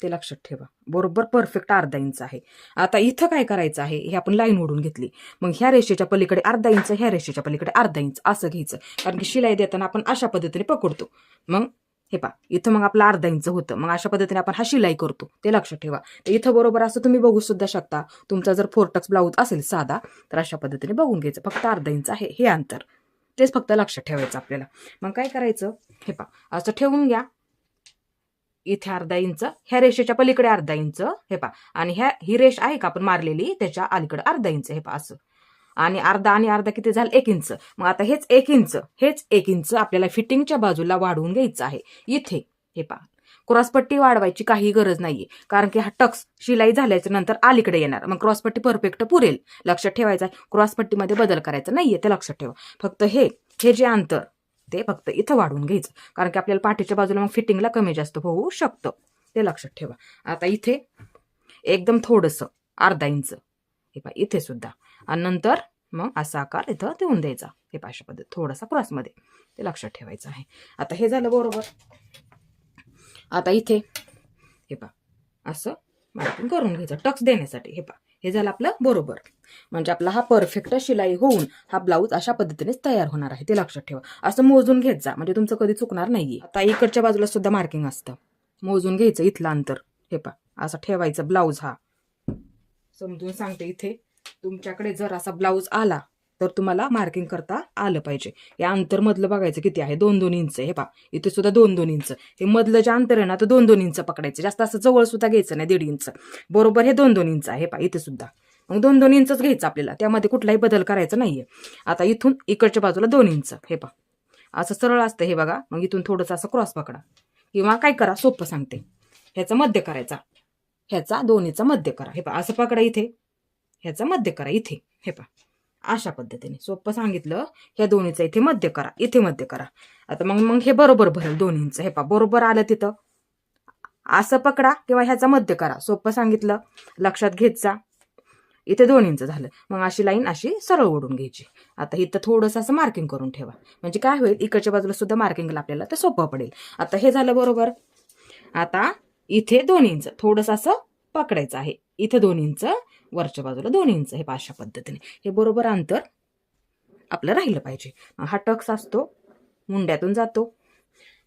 ते लक्षात ठेवा. बरोबर परफेक्ट अर्धा इंच आहे. आता इथं काय करायचं आहे, हे आपण लाईन ओढून घेतली, मग ह्या रेषेच्या पलीकडे अर्धा इंच, ह्या रेषेच्या पलीकडे अर्धा इंच असं घ्यायचं, कारण की शिलाई देताना आपण अशा पद्धतीने पकडतो. मग हे पहा, इथं मग आपलं अर्धा इंच होतं, मग अशा पद्धतीने आपण हा शिलाई करतो, ते लक्षात ठेवा. तर इथं बरोबर असं तुम्ही बघू सुद्धा शकता. तुमचा जर 4 टक्स ब्लाऊज असेल साधा, तर अशा पद्धतीने बघून घ्यायचं. फक्त अर्धा इंच आहे हे अंतर, तेच फक्त लक्षात ठेवायचं आपल्याला. मग काय करायचं, हे पहा, असं ठेवून घ्या. इथे अर्धा इंच, ह्या रेषेच्या पलीकडे अर्धा इंच. हे पहा, आणि ही रेष आहे का आपण मारलेली, त्याच्या अलीकडे अर्धा इंच. हे पहा, असं. आणि अर्धा किती झालं, 1 इंच. मग आता हेच 1 इंच आपल्याला फिटिंगच्या बाजूला वाढवून घ्यायचं आहे. इथे हे पहा, क्रॉसपट्टी वाढवायची काही गरज नाहीये, कारण की हा टक्स शिलाई झाल्याच्या नंतर अलीकडे येणार, मग क्रॉसपट्टी परफेक्ट पुरेल. लक्षात ठेवायचं आहे, क्रॉसपट्टीमध्ये बदल करायचा नाहीये, ते लक्षात ठेवा. फक्त हे जे अंतर ते फक्त इथं वाढवून घ्यायचं, कारण की आपल्याला पाठीच्या बाजूला मग फिटिंगला कमी जास्त होऊ शकतं, ते लक्षात ठेवा. आता इथे एकदम थोडंसं अर्धा इंच हे पहा इथे सुद्धा, आणि नंतर मग असा आकार इथं देऊन द्यायचा. हे पाशा पद्धत थोडासा क्रॉसमध्ये, ते लक्षात ठेवायचं आहे. आता हे झालं बरोबर. आता इथे हे पहा असं मार्किंग करून घ्यायचं टक्स देण्यासाठी. हे पहा हे झालं आपलं बरोबर, म्हणजे आपला हा परफेक्ट शिलाई होऊन हा ब्लाऊज अशा पद्धतीनेच तयार होणार आहे, ते लक्षात ठेवा. असं मोजून घेत जा, म्हणजे तुमचं कधी चुकणार नाहीये. आता इकडच्या बाजूला सुद्धा मार्किंग असतं, मोजून घ्यायचं इथलं अंतर. हे पहा असं ठेवायचं ब्लाऊज. हा समजून सांगते, इथे तुमच्याकडे जर असा ब्लाऊज आला तर तुम्हाला मार्किंग करता आलं पाहिजे. या अंतर मधलं बघायचं किती आहे, 2-2 इंच. हे पहा इथे सुद्धा 2-2 इंच. हे मधलं जे अंतर आहे ना, तर 2-2 इंच पकडायचं, जास्त असं जवळ सुद्धा घ्यायचं नाही, 1.5 इंच बरोबर. हे 2-2 इंच आहे. हे पहा इथे सुद्धा मग 2-2 इंचच घ्यायचं आपल्याला, त्यामध्ये कुठलाही बदल करायचा नाहीये. आता इथून इकडच्या बाजूला 2 इंच. हे पहा असं सरळ असतं हे बघा. मग इथून थोडंसं असं क्रॉस पकडा, किंवा काय करा, सोपं सांगते, ह्याचा मध्य करायचा, ह्याचा दोन्हीचा मध्य करा. हे पहा असं पकडा, इथे ह्याचा मध्य करा, इथे. हे पहा अशा पद्धतीने सोपं सांगितलं. ह्या दोन्हीचा इथे मध्य करा, इथे मध्य करा. आता मग हे बरोबर भरेल 2 इंच. हे पहा बरोबर आलं तिथं. असं पकडा किंवा ह्याचा मध्य करा, सोपं सांगितलं, लक्षात घेत जा. इथे 2 इंच झालं, मग अशी लाईन अशी सरळ ओढून घ्यायची. आता इथं थोडंसं असं मार्किंग करून ठेवा, म्हणजे काय होईल, इकडच्या बाजूला सुद्धा मार्किंगला आपल्याला ते सोपं पडेल. आता हे झालं बरोबर. आता इथे 2 इंच थोडंसं असं पकडायचं आहे, इथे 2 इंच, वरच्या बाजूला 2 इंच. हे अशा पद्धतीने हे बरोबर अंतर आपलं राहिलं पाहिजे. हा टक्स असतो, मुंड्यातून जातो.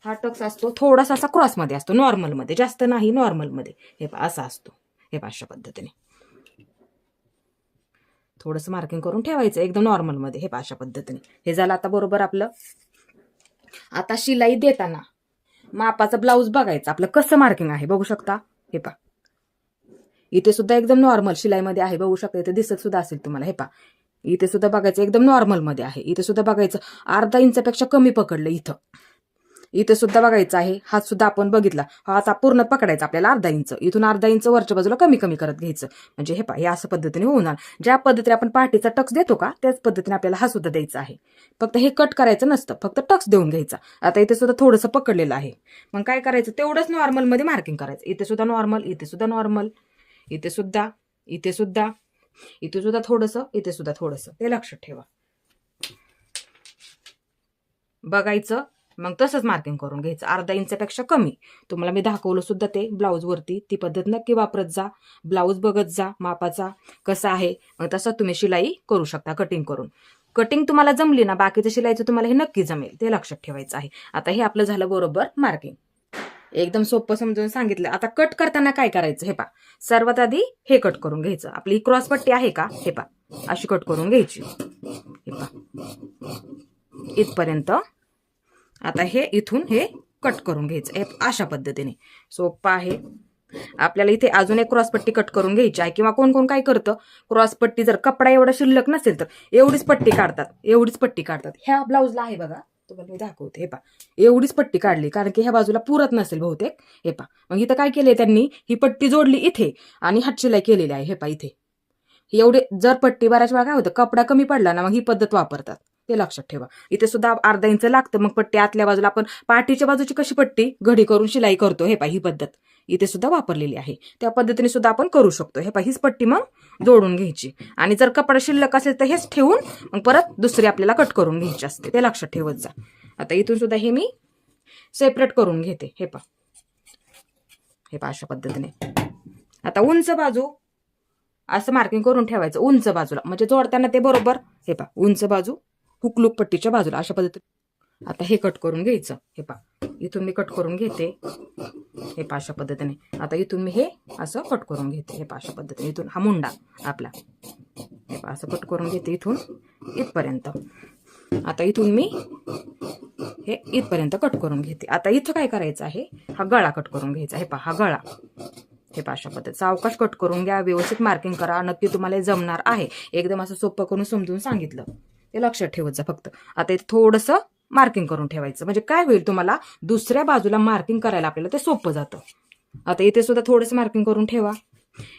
हा टक्स असतो थोडासा असा क्रॉसमध्ये असतो, नॉर्मलमध्ये, जास्त नाही, नॉर्मलमध्ये. हे असा असतो. हे अशा पद्धतीने थोडंसं मार्किंग करून ठेवायचं एकदम नॉर्मलमध्ये. हे अशा पद्धतीने हे झालं आता बरोबर आपलं. आता शिलाई देताना मापाचा ब्लाऊज बघायचा आपलं कसं मार्किंग आहे, बघू शकता. हे पहा इथे सुद्धा एकदम नॉर्मल शिलाईमध्ये आहे, बघू शकता, इथे दिसत सुद्धा असेल तुम्हाला. हे पहा इथे सुद्धा बघायचं एकदम नॉर्मलमध्ये आहे. इथे सुद्धा बघायचं अर्धा इंचापेक्षा कमी पकडलं इथं. इथे सुद्धा बघायचं आहे, हात सुद्धा आपण बघितला, हा आता पूर्ण पकडायचा आपल्याला अर्धा इंच, इथून अर्धा इंच वरच्या बाजूला कमी कमी करत घ्यायचं. म्हणजे हे पहा हे असं पद्धतीने होणार. ज्या पद्धतीने आपण पाठीचा टक्स देतो का, त्याच पद्धतीने आपल्याला हा सुद्धा द्यायचा आहे. फक्त हे कट करायचं नसतं, फक्त टक्स देऊन घ्यायचा. आता इथे सुद्धा थोडंसं पकडलेलं आहे, मग काय करायचं, तेवढंच नॉर्मलमध्ये मार्किंग करायचं. इथे सुद्धा नॉर्मल, इथे सुद्धा नॉर्मल, इथे सुद्धा, इथे सुद्धा, इथे सुद्धा थोडंसं, इथे सुद्धा थोडंसं, ते लक्षात ठेवा. बघायचं, मग तसंच मार्किंग करून घ्यायचं अर्धा इंचापेक्षा कमी. तुम्हाला मी दाखवलं सुद्धा ते ब्लाऊज वरती, ती पद्धत नक्की वापरत जा. ब्लाऊज बघत जा मापाचा कसा आहे, मग तसं तुम्ही शिलाई करू शकता कटिंग करून. कटिंग तुम्हाला जमली ना, बाकीचं शिलाईचं तुम्हाला हे नक्की जमेल, ते लक्षात ठेवायचं आहे. आता हे आपलं झालं बरोबर मार्किंग, एकदम सोपं समजून सांगितलं. आता कट करताना काय करायचं, हे पहा सर्वात आधी हे कट करून घ्यायचं. आपली क्रॉस पट्टी आहे का, हे पहा अशी कट करून घ्यायची. हे पहा इथपर्यंत. आता हे इथून हे कट करून घ्यायचं अशा पद्धतीने. सोपं आहे. आपल्याला इथे अजून एक क्रॉसपट्टी कट करून घ्यायची आहे, किंवा कोण कोण काय करतं, क्रॉसपट्टी जर कपडा एवढा शिल्लक नसेल तर एवढीच पट्टी काढतात, एवढीच पट्टी काढतात. ह्या ब्लाऊजला आहे बघा, तुम्हाला मी दाखवते. हे पहा एवढीच पट्टी काढली, कारण की ह्या बाजूला पुरत नसेल बहुतेक. हे पहा मग इथं काय केलंय त्यांनी, ही पट्टी जोडली इथे आणि हातशिलाई केलेली आहे. हे पहा इथे एवढे, जर पट्टी बऱ्याच वेळा काय होतं, कपडा कमी पडला ना, मग ही पद्धत वापरतात, ते लक्षात ठेवा. इथे सुद्धा अर्धा इंच लागतं, मग पट्टी आतल्या बाजूला आपण पाठीच्या बाजूची कशी पट्टी घडी करून शिलाई करतो, हे पहा ही पद्धत इथे सुद्धा वापरलेली आहे. त्या पद्धतीने सुद्धा आपण करू शकतो. हे पहा हीच पट्टी मग जोडून घ्यायची, आणि जर कपडा शिल्लक असेल तर हेच ठेवून मग परत दुसरी आपल्याला कट करून घ्यायची असते, ते लक्षात ठेवत जा. आता इथून सुद्धा हे मी सेपरेट करून घेते. हे पहा अशा पद्धतीने. आता उंच बाजू असं मार्किंग करून ठेवायचं उंच बाजूला, म्हणजे जोडताना ते बरोबर. हे पहा उंच बाजू हुकलूक पट्टीच्या बाजूला अशा पद्धतीने. आता हे कट करून घ्यायचं. हे पहा इथून मी कट करून घेते. हे पहा अशा पद्धतीने. आता इथून मी हे असं कट करून घेते. हे पहा अशा पद्धतीने. इथून हा मुंडा आपला, हे पहा असं कट करून घेते इथून इथपर्यंत. आता इथून मी हे इथपर्यंत कट करून घेते. आता इथं काय करायचं आहे, हा गळा कट करून घ्यायचा. हे पहा हा गळा. हे पहा अशा पद्धतीने सावकाश कट करून घ्या, व्यवस्थित मार्किंग करा, नक्की तुम्हाला जमणार आहे. एकदम असं सोपं करून समजून सांगितलं, ते लक्षात ठेवत जा फक्त. आता इथे थोडंसं मार्किंग करून ठेवायचं. म्हणजे काय होईल, तुम्हाला दुसऱ्या बाजूला मार्किंग करायला आपल्याला ते सोपं जातं. आता इथे सुद्धा थोडंसं मार्किंग करून ठेवा,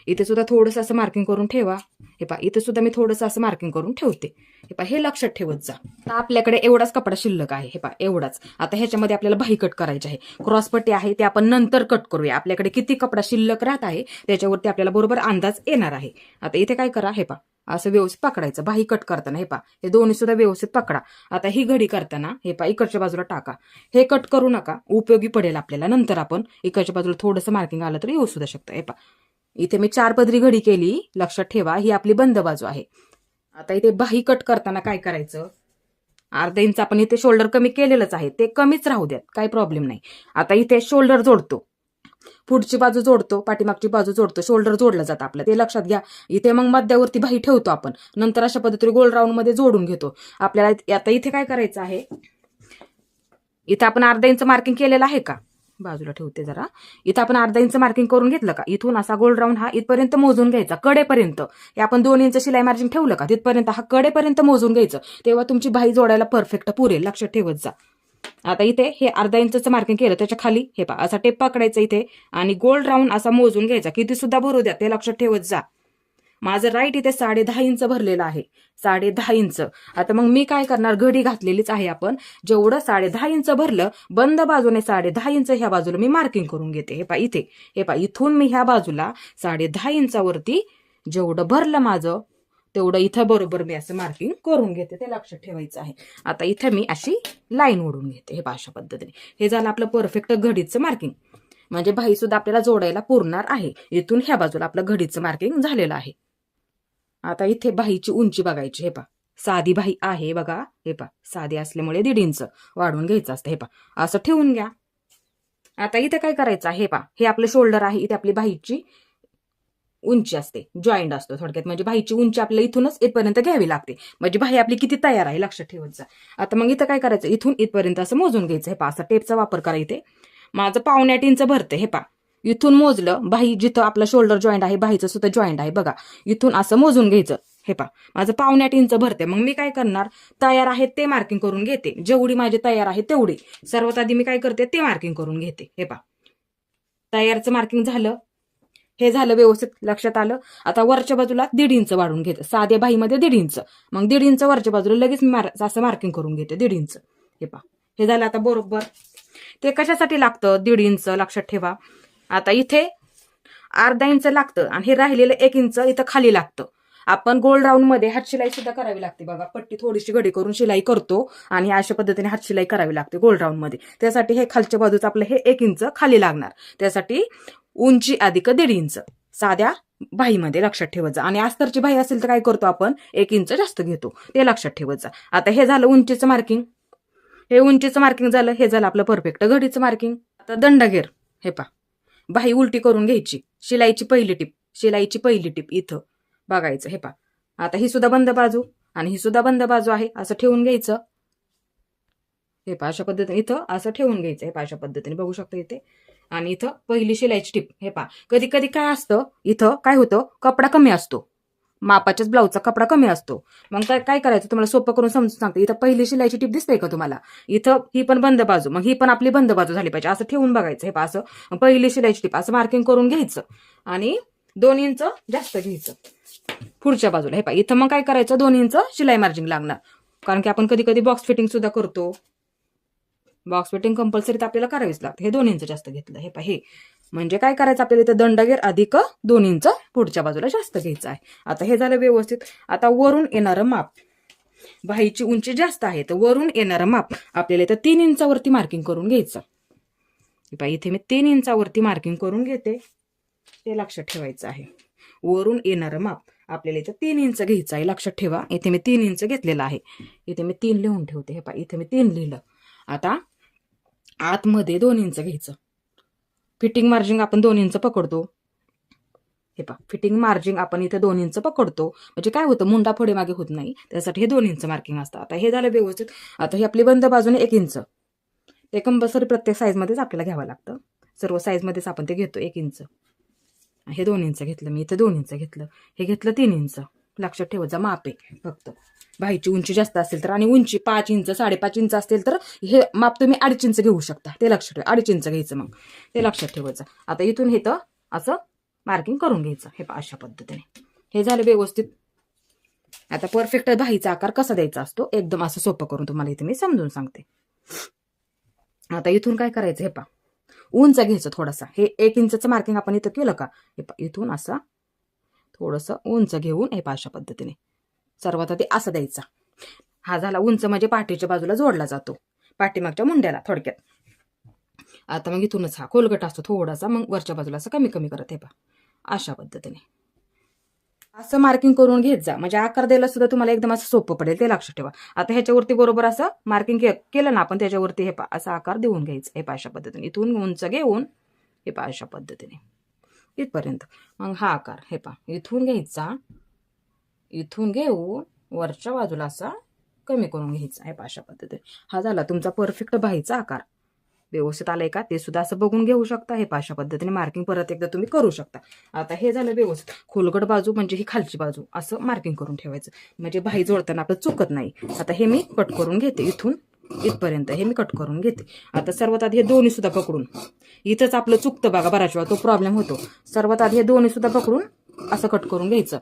इथे सुद्धा थोडंसं असं मार्किंग करून ठेवा. हे पहा, इथे सुद्धा मी थोडंसं असं मार्किंग करून ठेवते. हे पहा, हे लक्षात ठेवत जा. आता आपल्याकडे एवढाच कपडा शिल्लक आहे. हे पहा, एवढाच. आता ह्याच्यामध्ये आपल्याला बाही कट करायची आहे. क्रॉसपट्टी आहे ते आपण नंतर कट करूया. आपल्याकडे किती कपडा शिल्लक राहत आहे त्याच्यावरती आपल्याला बरोबर अंदाज येणार आहे. आता इथे काय करा, हे पहा, असं व्यवस्थित पकडायचं. बाही कट करताना हे पहा, हे दोन्ही सुद्धा व्यवस्थित पकडा. आता ही घडी करताना हे पहा, इकडच्या बाजूला टाका. हे कट करू नका, उपयोगी पडेल आपल्याला. नंतर आपण इकडच्या बाजूला थोडंसं मार्किंग आलं तरी येऊ सुद्धा शकतं. हे पहा, इथे मी 4 पदरी घडी केली. लक्षात ठेवा, ही आपली बंद बाजू आहे. आता इथे बाही कट करताना काय करायचं, अर्धा इंच आपण इथे शोल्डर कमी केलेलंच आहे, ते कमीच राहू द्यात, काही प्रॉब्लेम नाही. आता इथे शोल्डर जोडतो, पुढची बाजू जोडतो, पाठीमागची बाजू जोडतो, शोल्डर जोडलं जातं आपलं, ते लक्षात घ्या. इथे मग मध्यावरती बाही ठेवतो आपण, नंतर अशा पद्धतीने गोल राऊंड मध्ये जोडून घेतो. आपल्याला आता इथे काय करायचं आहे, इथे आपण अर्धा इंच मार्किंग केलेलं आहे का, बाजूला ठेवते जरा. इथं आपण अर्धा इंच मार्किंग करून घेतलं का, इथून असा गोल राऊंड हा इथपर्यंत मोजून घ्यायचा, कडेपर्यंत. हे आपण 2 इंच शिलाई मार्जिन ठेवलं का, तिथपर्यंत हा कडेपर्यंत मोजून घ्यायचं. तेव्हा तुमची बाही जोडायला परफेक्ट पुरेल, लक्षात ठेवत जा. आता इथे हे अर्धा इंचचं मार्किंग केलं, त्याच्या खाली हे पहा, असा टेप पकडायचा इथे आणि गोल राऊंड असा मोजून घ्यायचा. किती सुद्धा भरू द्या, ते लक्षात ठेवत जा. माझं राईट इथे 10.5 इंच भरलेलं आहे, 10.5 इंच. आता मग मी काय करणार, घडी घातलेलीच आहे आपण, जेवढं 10.5 इंच भरलं, बंद बाजूने 10.5 इंच ह्या बाजूला मी मार्किंग करून घेते. हे पहा इथे, हे पहा, इथून मी ह्या बाजूला 10.5 इंचावरती जेवढं भरलं माझं, तेवढं इथं बरोबर मी असं मार्किंग करून घेते, ते लक्षात ठेवायचं आहे. आता इथं मी अशी लाईन ओढून घेते, हे पहा, अशा पद्धतीने. हे झालं आपलं परफेक्ट घडीचं मार्किंग. म्हणजे बाही सुद्धा आपल्याला जोडायला पुरणार आहे. इथून ह्या बाजूला आपलं घडीचं मार्किंग झालेलं आहे. आता इथे बाहीची उंची बघायची. हे पहा, साधी बाही आहे बघा. हे पहा, साधी असल्यामुळे 1.5 इंच वाढवून घ्यायचं असतं. हे पहा, असं ठेवून घ्या. आता इथे काय करायचं, हे पहा, हे आपलं शोल्डर आहे. इथे आपली बाहीची उंची असते, जॉईंट असतो थोडक्यात. म्हणजे बाहीची उंची आपल्याला इथूनच इथपर्यंत घ्यावी लागते. म्हणजे बाही आपली किती तयार आहे, लक्षात ठेवत जा. आता मग इथं काय करायचं, इथून इथपर्यंत असं मोजून घ्यायचं. हे पहा, असा टेपचा वापर करा. इथे माझं 1.5 इंच भरते. हे पहा, इथून मोजलं, बाही जिथं आपला शोल्डर जॉईंट आहे, बाहीचं सुद्धा जॉईंट आहे बघा, इथून असं मोजून घ्यायचं. हे पहा, माझं 1.5 इंच भरते. मग मी काय करणार, तयार आहे ते मार्किंग करून घेते. जेवढी माझी तयार आहे तेवढी सर्वात आधी मी काय करते, ते मार्किंग करून घेते. हे पहा, तयारचं मार्किंग झालं, हे झालं व्यवस्थित, लक्षात आलं. आता वरच्या बाजूला 1.5 इंच वाढून घेते, साध्या बाहीमध्ये 1.5 इंच, मग 1.5 इंच वरच्या बाजूला लगेच असं मार्किंग करून घेते, 1.5 इंच. हे पहा, हे झालं आता बरोबर. ते कशासाठी लागतं 1.5 इंच, लक्षात ठेवा. आता इथे अर्धा इंच लागतं आणि हे राहिलेलं 1 इंच इथं खाली लागतं. आपण गोल राऊंड मध्ये हातशिलाई सुद्धा करावी लागते बघा. पट्टी थोडीशी घडी करून शिलाई करतो आणि अशा पद्धतीने हातशिलाई करावी लागते गोल राऊंड मध्ये. त्यासाठी हे खालच्या बाजूचं आपलं हे 1 इंच खाली लागणार. त्यासाठी उंची अधिक 1.5 इंच साध्या बाहीमध्ये, लक्षात ठेवत जा. आणि अस्तरची बाही असेल तर काय करतो आपण, 1 इंच जास्त घेतो, ते लक्षात ठेवत जा. आता हे झालं उंचीचं मार्किंग, हे उंचीचं मार्किंग झालं. हे झालं आपलं परफेक्ट घडीचं मार्किंग. आता दंडगेर, हे पहा, बाही उलटी करून घ्यायची, शिलाईची पहिली टिप इथं बघायचं. हे पहा, आता ही सुद्धा बंद बाजू आणि ही सुद्धा बंद बाजू आहे, असं ठेवून घ्यायचं. हे पहा, अशा पद्धतीने इथं असं ठेवून घ्यायचं. हे पहा, अशा पद्धतीने बघू शकता इथे. आणि इथं पहिली शिलाईची टिप. हे पहा, कधी कधी काय असतं, इथं काय होतं, कपडा कमी असतो, मापाच्याच ब्लाऊजचा कपडा कमी असतो. मग काय करायचं, तुम्हाला सोपं करून समजून सांगते. इथं पहिली शिलाईची टिप दिसते का तुम्हाला, इथं ही पण बंद बाजू, मग ही पण आपली बंद बाजू झाली पाहिजे, असं ठेवून बघायचं. हे पहा, असं पहिली शिलाईची टिप असं मार्किंग करून घ्यायचं आणि 2 इंच जास्त घ्यायचं पुढच्या बाजूला. हे पहा, इथं मग काय करायचं, 2 इंच शिलाई मार्जिन लागणार, कारण की आपण कधी कधी बॉक्स फिटिंग सुद्धा करतो. बॉक्स फिटिंग कंपल्सरी आपल्याला करावीच लागते. हे 2 इंच जास्त घेतलं. हे पहा, हे म्हणजे काय करायचं आपल्याला, इथं दंडगेर अधिक 2 इंच पुढच्या बाजूला जास्त घ्यायचं आहे. आता हे झालं व्यवस्थित. आता वरून येणारं माप, बाहीची उंची जास्त आहे तर वरून येणारं माप आपल्याला इथं 3 इंचावरती मार्किंग करून घ्यायचं. इथे मी 3 इंचावरती मार्किंग करून घेते, ते लक्षात ठेवायचं आहे. वरून येणारं माप आपल्याला इथं 3 इंच घ्यायचं आहे, लक्षात ठेवा. इथे मी 3 इंच घेतलेलं आहे, इथे मी 3 लिहून ठेवते. हे पहा, इथे मी 3 लिहिलं. आता आतमध्ये 2 इंच घ्यायचं. फिटिंग मार्जिन आपण 2 इंच पकडतो. हे पहा, फिटिंग मार्जिन आपण इथे 2 इंच पकडतो, म्हणजे काय होतं, मुंडा पुढे मागे होत नाही, त्यासाठी हे 2 इंच मार्किंग असतं. आता हे झालं व्यवस्थित. आता ही आपली बंद बाजूने 1 इंच, ते कंपल्सरी प्रत्येक साईजमध्येच आपल्याला घ्यावं लागतं. सर्व साईजमध्येच आपण ते घेतो 1 इंच. हे 2 इंच घेतलं मी, इथे 2 इंच घेतलं, हे घेतलं 3 इंच. लक्षात ठेवायचा माप आहे फक्त. बाहीची उंची जास्त असेल तर आणि उंची 5 इंच 5.5 इंच असेल तर हे माप तुम्ही 2.5 इंच घेऊ शकता. ते लक्षात ठेवा. 2.5 इंच घ्यायचं मग ते लक्षात ठेवायचं. आता इथून हे तर असं मार्किंग करून घ्यायचं. हे अशा पद्धतीने हे झालं व्यवस्थित. आता परफेक्ट बाहीचा आकार कसा द्यायचा असतो एकदम असं सोपं करून तुम्हाला इथे मी समजून सांगते. आता इथून काय करायचं हे उंच घ्यायचं थोडासा. हे 1 इंचचं मार्किंग आपण इथं केलं का हे इथून असं थोडंसं उंच घेऊन हे अशा पद्धतीने सर्वात आधी असं द्यायचा. हा झाला उंच म्हणजे पाठीच्या बाजूला जोडला जातो पाठीमागच्या मुंड्याला थोडक्यात. आता मग इथूनच हा खोलगट असतो थोडासा, मग वरच्या बाजूला असं कमी कमी करत हे अशा पद्धतीने असं मार्किंग करून घेत जा. म्हणजे आकार द्यायला सुद्धा तुम्हाला एकदम असं सोपं पडेल ते लक्षात ठेवा. आता ह्याच्यावरती बरोबर असं मार्किंग केलं ना आपण त्याच्यावरती हे असा आकार देऊन घ्यायचा. हे अशा पद्धतीने इथून उंच घेऊन हे अशा पद्धतीने इथपर्यंत. मग हा आकार हे इथून घ्यायचा, इथून घेऊन वरच्या बाजूला असा कमी करून घ्यायचा. हे अशा पद्धतीने हा झाला तुमचा परफेक्ट बाहीचा आकार. व्यवस्थित आलंय का ते सुद्धा असं बघून घेऊ शकता. हे अशा पद्धतीने मार्किंग परत एकदा तुम्ही करू शकता. आता हे झालं व्यवस्थित. खोलगट बाजू म्हणजे ही खालची बाजू असं मार्किंग करून ठेवायचं म्हणजे बाही जोडताना आपलं चुकत नाही. आता हे मी कट करून घेते इथून इथपर्यंत हे मी कट करून घेते. आता सर्वात आधी हे दोन्ही सुद्धा पकडून इथंच आपलं चुकतं बघा बऱ्याच वेळा तो प्रॉब्लेम होतो. सर्वात आधी हे दोन्ही सुद्धा पकडून असं कट करून घ्यायचं.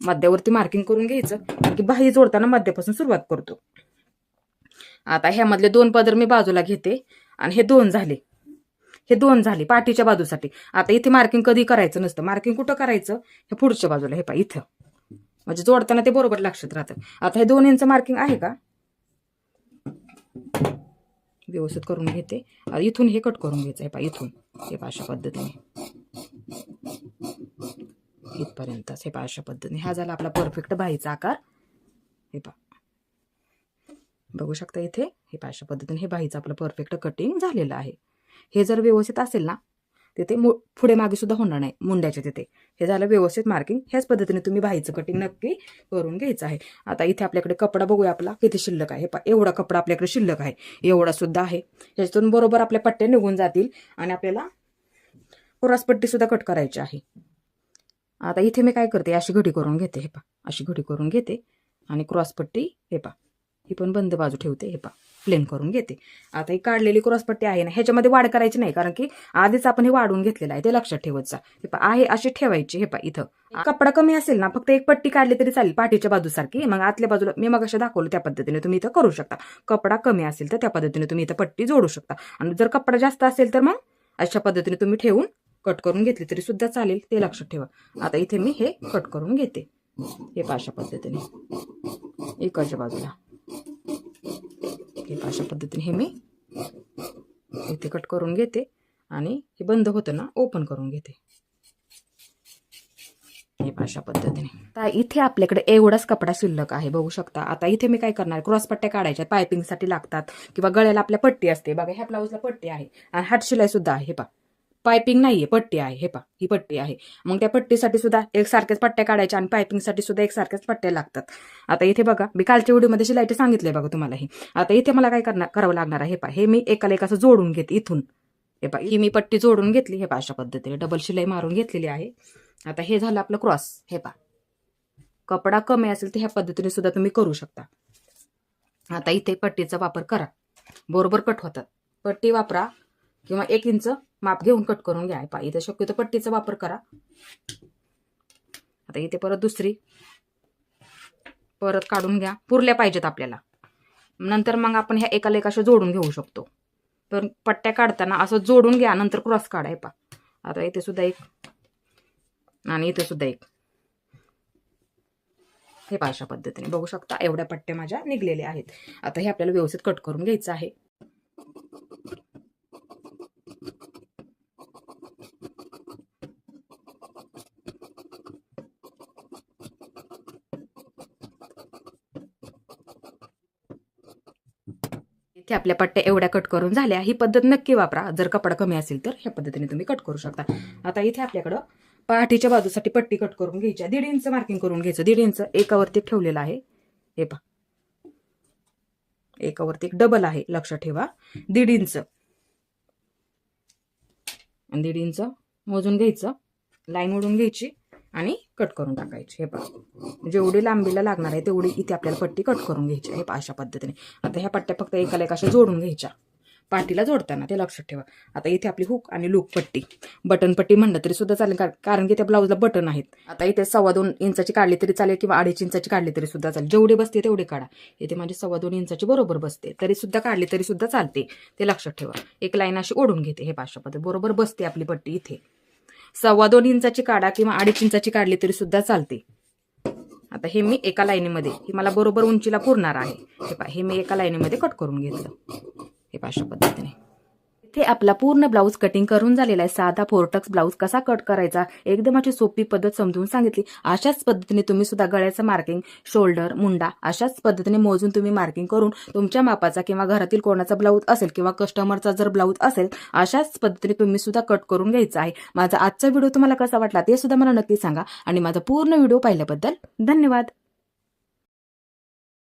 मध्यावरती मार्किंग करून घ्यायचं की बाही जोडताना मध्यापासून सुरुवात करतो. आता ह्यामधले 2 पदर मी बाजूला घेते आणि हे 2 झाले. हे 2 झाले पाठीच्या बाजूसाठी. आता इथे मार्किंग कधी करायचं नसतं. मार्किंग कुठं करायचं हे पुढच्या बाजूला हे इथं म्हणजे जोडताना ते बरोबर लक्षात राहतं. आता हे 2 इंच मार्किंग आहे का व्यवस्थित करून घेते. इथून हे कट करून घ्यायचं हे इथून हे अशा पद्धतीने इथपर्यंत हे अशा पद्धतीने. हा झाला आपला परफेक्ट बाहीचा आकार. हे बघू शकता इथे हे अशा पद्धतीने हे बाहीचं आपलं परफेक्ट कटिंग झालेलं आहे. हे जर व्यवस्थित असेल ना तिथे पुढे मागे सुद्धा होणार नाही मुंड्याच्या तिथे. हे झालं व्यवस्थित मार्किंग. ह्याच पद्धतीने तुम्ही बाहीचं कटिंग नक्की करून घ्यायचं आहे. आता इथे आपल्याकडे कपडा बघूया आपला किती शिल्लक आहे. एवढा कपडा आपल्याकडे शिल्लक आहे. एवढा सुद्धा आहे. ह्याच्यातून बरोबर आपल्या पट्ट्या निघून जातील आणि आपल्याला क्रॉसपट्टी सुद्धा कट करायची आहे. आता इथे मी काय करते अशी घडी करून घेते. हे अशी घडी करून घेते आणि क्रॉसपट्टी हे ही पण बंद बाजू ठेवते. हे प्लेन करून घेते. आता ही काढलेली क्रॉसपट्टी आहे ना ह्याच्यामध्ये वाढ करायची नाही कारण की आधीच आपण हे वाढून घेतलेलं आहे ते लक्षात ठेवायचं. हे आहे अशी ठेवायची. हे इथं कपडा कमी असेल ना फक्त एक पट्टी काढली तरी चालेल पाठीच्या बाजूसारखी. मग आतल्या बाजूला मी मग असं दाखवलं त्या पद्धतीने तुम्ही इथं करू शकता. कपडा कमी असेल तर त्या पद्धतीने तुम्ही इथं पट्टी जोडू शकता. आणि जर कपडा जास्त असेल तर मग अशा पद्धतीने तुम्ही ठेवून कट करून घेतली तरी सुद्धा चालेल ते लक्षात ठेवा. आता इथे मी हे कट करून घेते. हे अशा पद्धतीने इकडच्या बाजूला हे अशा पद्धतीने हे मी इथे कट करून घेते आणि हे बंद होतं ना ओपन करून घेते. हे अशा पद्धतीने. तर इथे आपल्याकडे एवढाच कपडा शिल्लक आहे बघू शकता. आता इथे मी काय करणार क्रॉसपट्ट्या काढायच्या पायपिंगसाठी लागतात किंवा गळ्याला आपल्या पट्टी असते बघा. ह्या ब्लाऊजला पट्टी आहे आणि हात शिलाई सुद्धा आहे. हे पायपिंग नाहीये पट्टी आहे. हे ही पट्टी आहे. मग त्या पट्टीसाठी सुद्धा एकसारख्याच पट्ट्या काढायच्या आणि पायपिंगसाठी सुद्धा एकसारख्याच पट्ट्या लागतात. आता इथे बघा मी कालच्या व्हिडिओमध्ये शिलाईचे सांगितले बघा तुम्हाला हे. आता इथे मला काय करावं लागणार आहे. हे मी एकाला एक असं जोडून घेते इथून. ही मी पट्टी जोडून घेतली. हे अशा पद्धतीने डबल शिलाई मारून घेतलेली आहे. आता हे झालं आपलं क्रॉस. हे कपडा कमी असेल तर ह्या पद्धतीने सुद्धा तुम्ही करू शकता. आता इथे पट्टीचा वापर करा बरोबर कट होतात. पट्टी वापरा किंवा 1 इंच माप घेऊन कट करून घ्या. इथे शक्यतो पट्टीचा वापर करा. आता इथे परत दुसरी परत काढून घ्या. पुरल्या पाहिजेत आपल्याला. नंतर मग आपण ह्या एकाला एक अशा जोडून घेऊ शकतो. तर पट्ट्या काढताना असं जोडून घ्या नंतर क्रॉस काढा. आता इथे सुद्धा एक आणि इथे सुद्धा एक. हे अशा पद्धतीने बघू शकता एवढ्या पट्ट्या माझ्या निघलेल्या आहेत. आता हे आपल्याला व्यवस्थित कट करून घ्यायचं आहे. इथे आपल्या पट्ट्या एवढ्या कट करून झाल्या. ही पद्धत नक्की वापरा. जर कपडा कमी असेल तर ह्या पद्धतीने तुम्ही कट करू शकता. आता इथे आपल्याकडं पाठीच्या बाजूसाठी पट्टी कट करून घ्यायची. 1.5 इंच मार्किंग करून घ्यायचं. 1.5 इंच एकावरती ठेवलेलं आहे. हे एकावरती एक डबल आहे लक्षात ठेवा. 1.5 इंच आणि 1.5 इंच मोजून घ्यायचं. लाईन ओढून घ्यायची आणि कट करून टाकायची. हे पहा जेवढी लांबीला लागणार आहे तेवढी इथे आपल्याला पट्टी कट करून घ्यायची आहे. अशा पद्धतीने आता ह्या पट्ट्या फक्त एकाला एक अशा जोडून घ्यायच्या पाठीला जोडताना, ते लक्षात ठेवा. आता इथे आपली हुक आणि लूप पट्टी, बटन पट्टी म्हणलं तरी सुद्धा चालेल, कारण की त्या ब्लाऊजला बटन आहेत. आता इथे 2.25 इंचाची काढली तरी चालेल किंवा 2.5 इंचाची काढली तरी सुद्धा चालेल. जेवढी बसते तेवढी काढा. इथे माझी 2.25 इंचाची बरोबर बसते, तरी सुद्धा काढली तरी सुद्धा चालते, ते लक्षात ठेवा. एक लाईन अशी ओढून घेते. हे अशा पद्धती बरोबर बसते आपली पट्टी. इथे 2.25 इंचाची काढा किंवा 2.5 इंचाची काढली तरी सुद्धा चालते. आता हे मी एका लाईनीमध्ये, ही मला बरोबर उंचीला पुरणार आहे. हे पहा हे मी एका लाईनीमध्ये कट करून घेतलं. हे अशा पद्धतीने इथे आपला पूर्ण ब्लाऊज कटिंग करून झालेला आहे. साधा 4 टक्स ब्लाऊज कसा कट करायचा एकदम अशी सोपी पद्धत समजून सांगितली. अशाच पद्धतीने तुम्ही सुद्धा गळ्याचं मार्किंग, शोल्डर, मुंडा अशाच पद्धतीने मोजून तुम्ही मार्किंग करून तुमच्या मापाचा किंवा घरातील कोणाचा ब्लाऊज असेल किंवा कस्टमरचा जर ब्लाऊज असेल अशाच पद्धतीने तुम्ही सुद्धा कट करून घ्यायचा आहे. माझा आजचा व्हिडिओ तुम्हाला कसा वाटला ते सुद्धा मला नक्की सांगा आणि माझा पूर्ण व्हिडिओ पाहिल्याबद्दल धन्यवाद.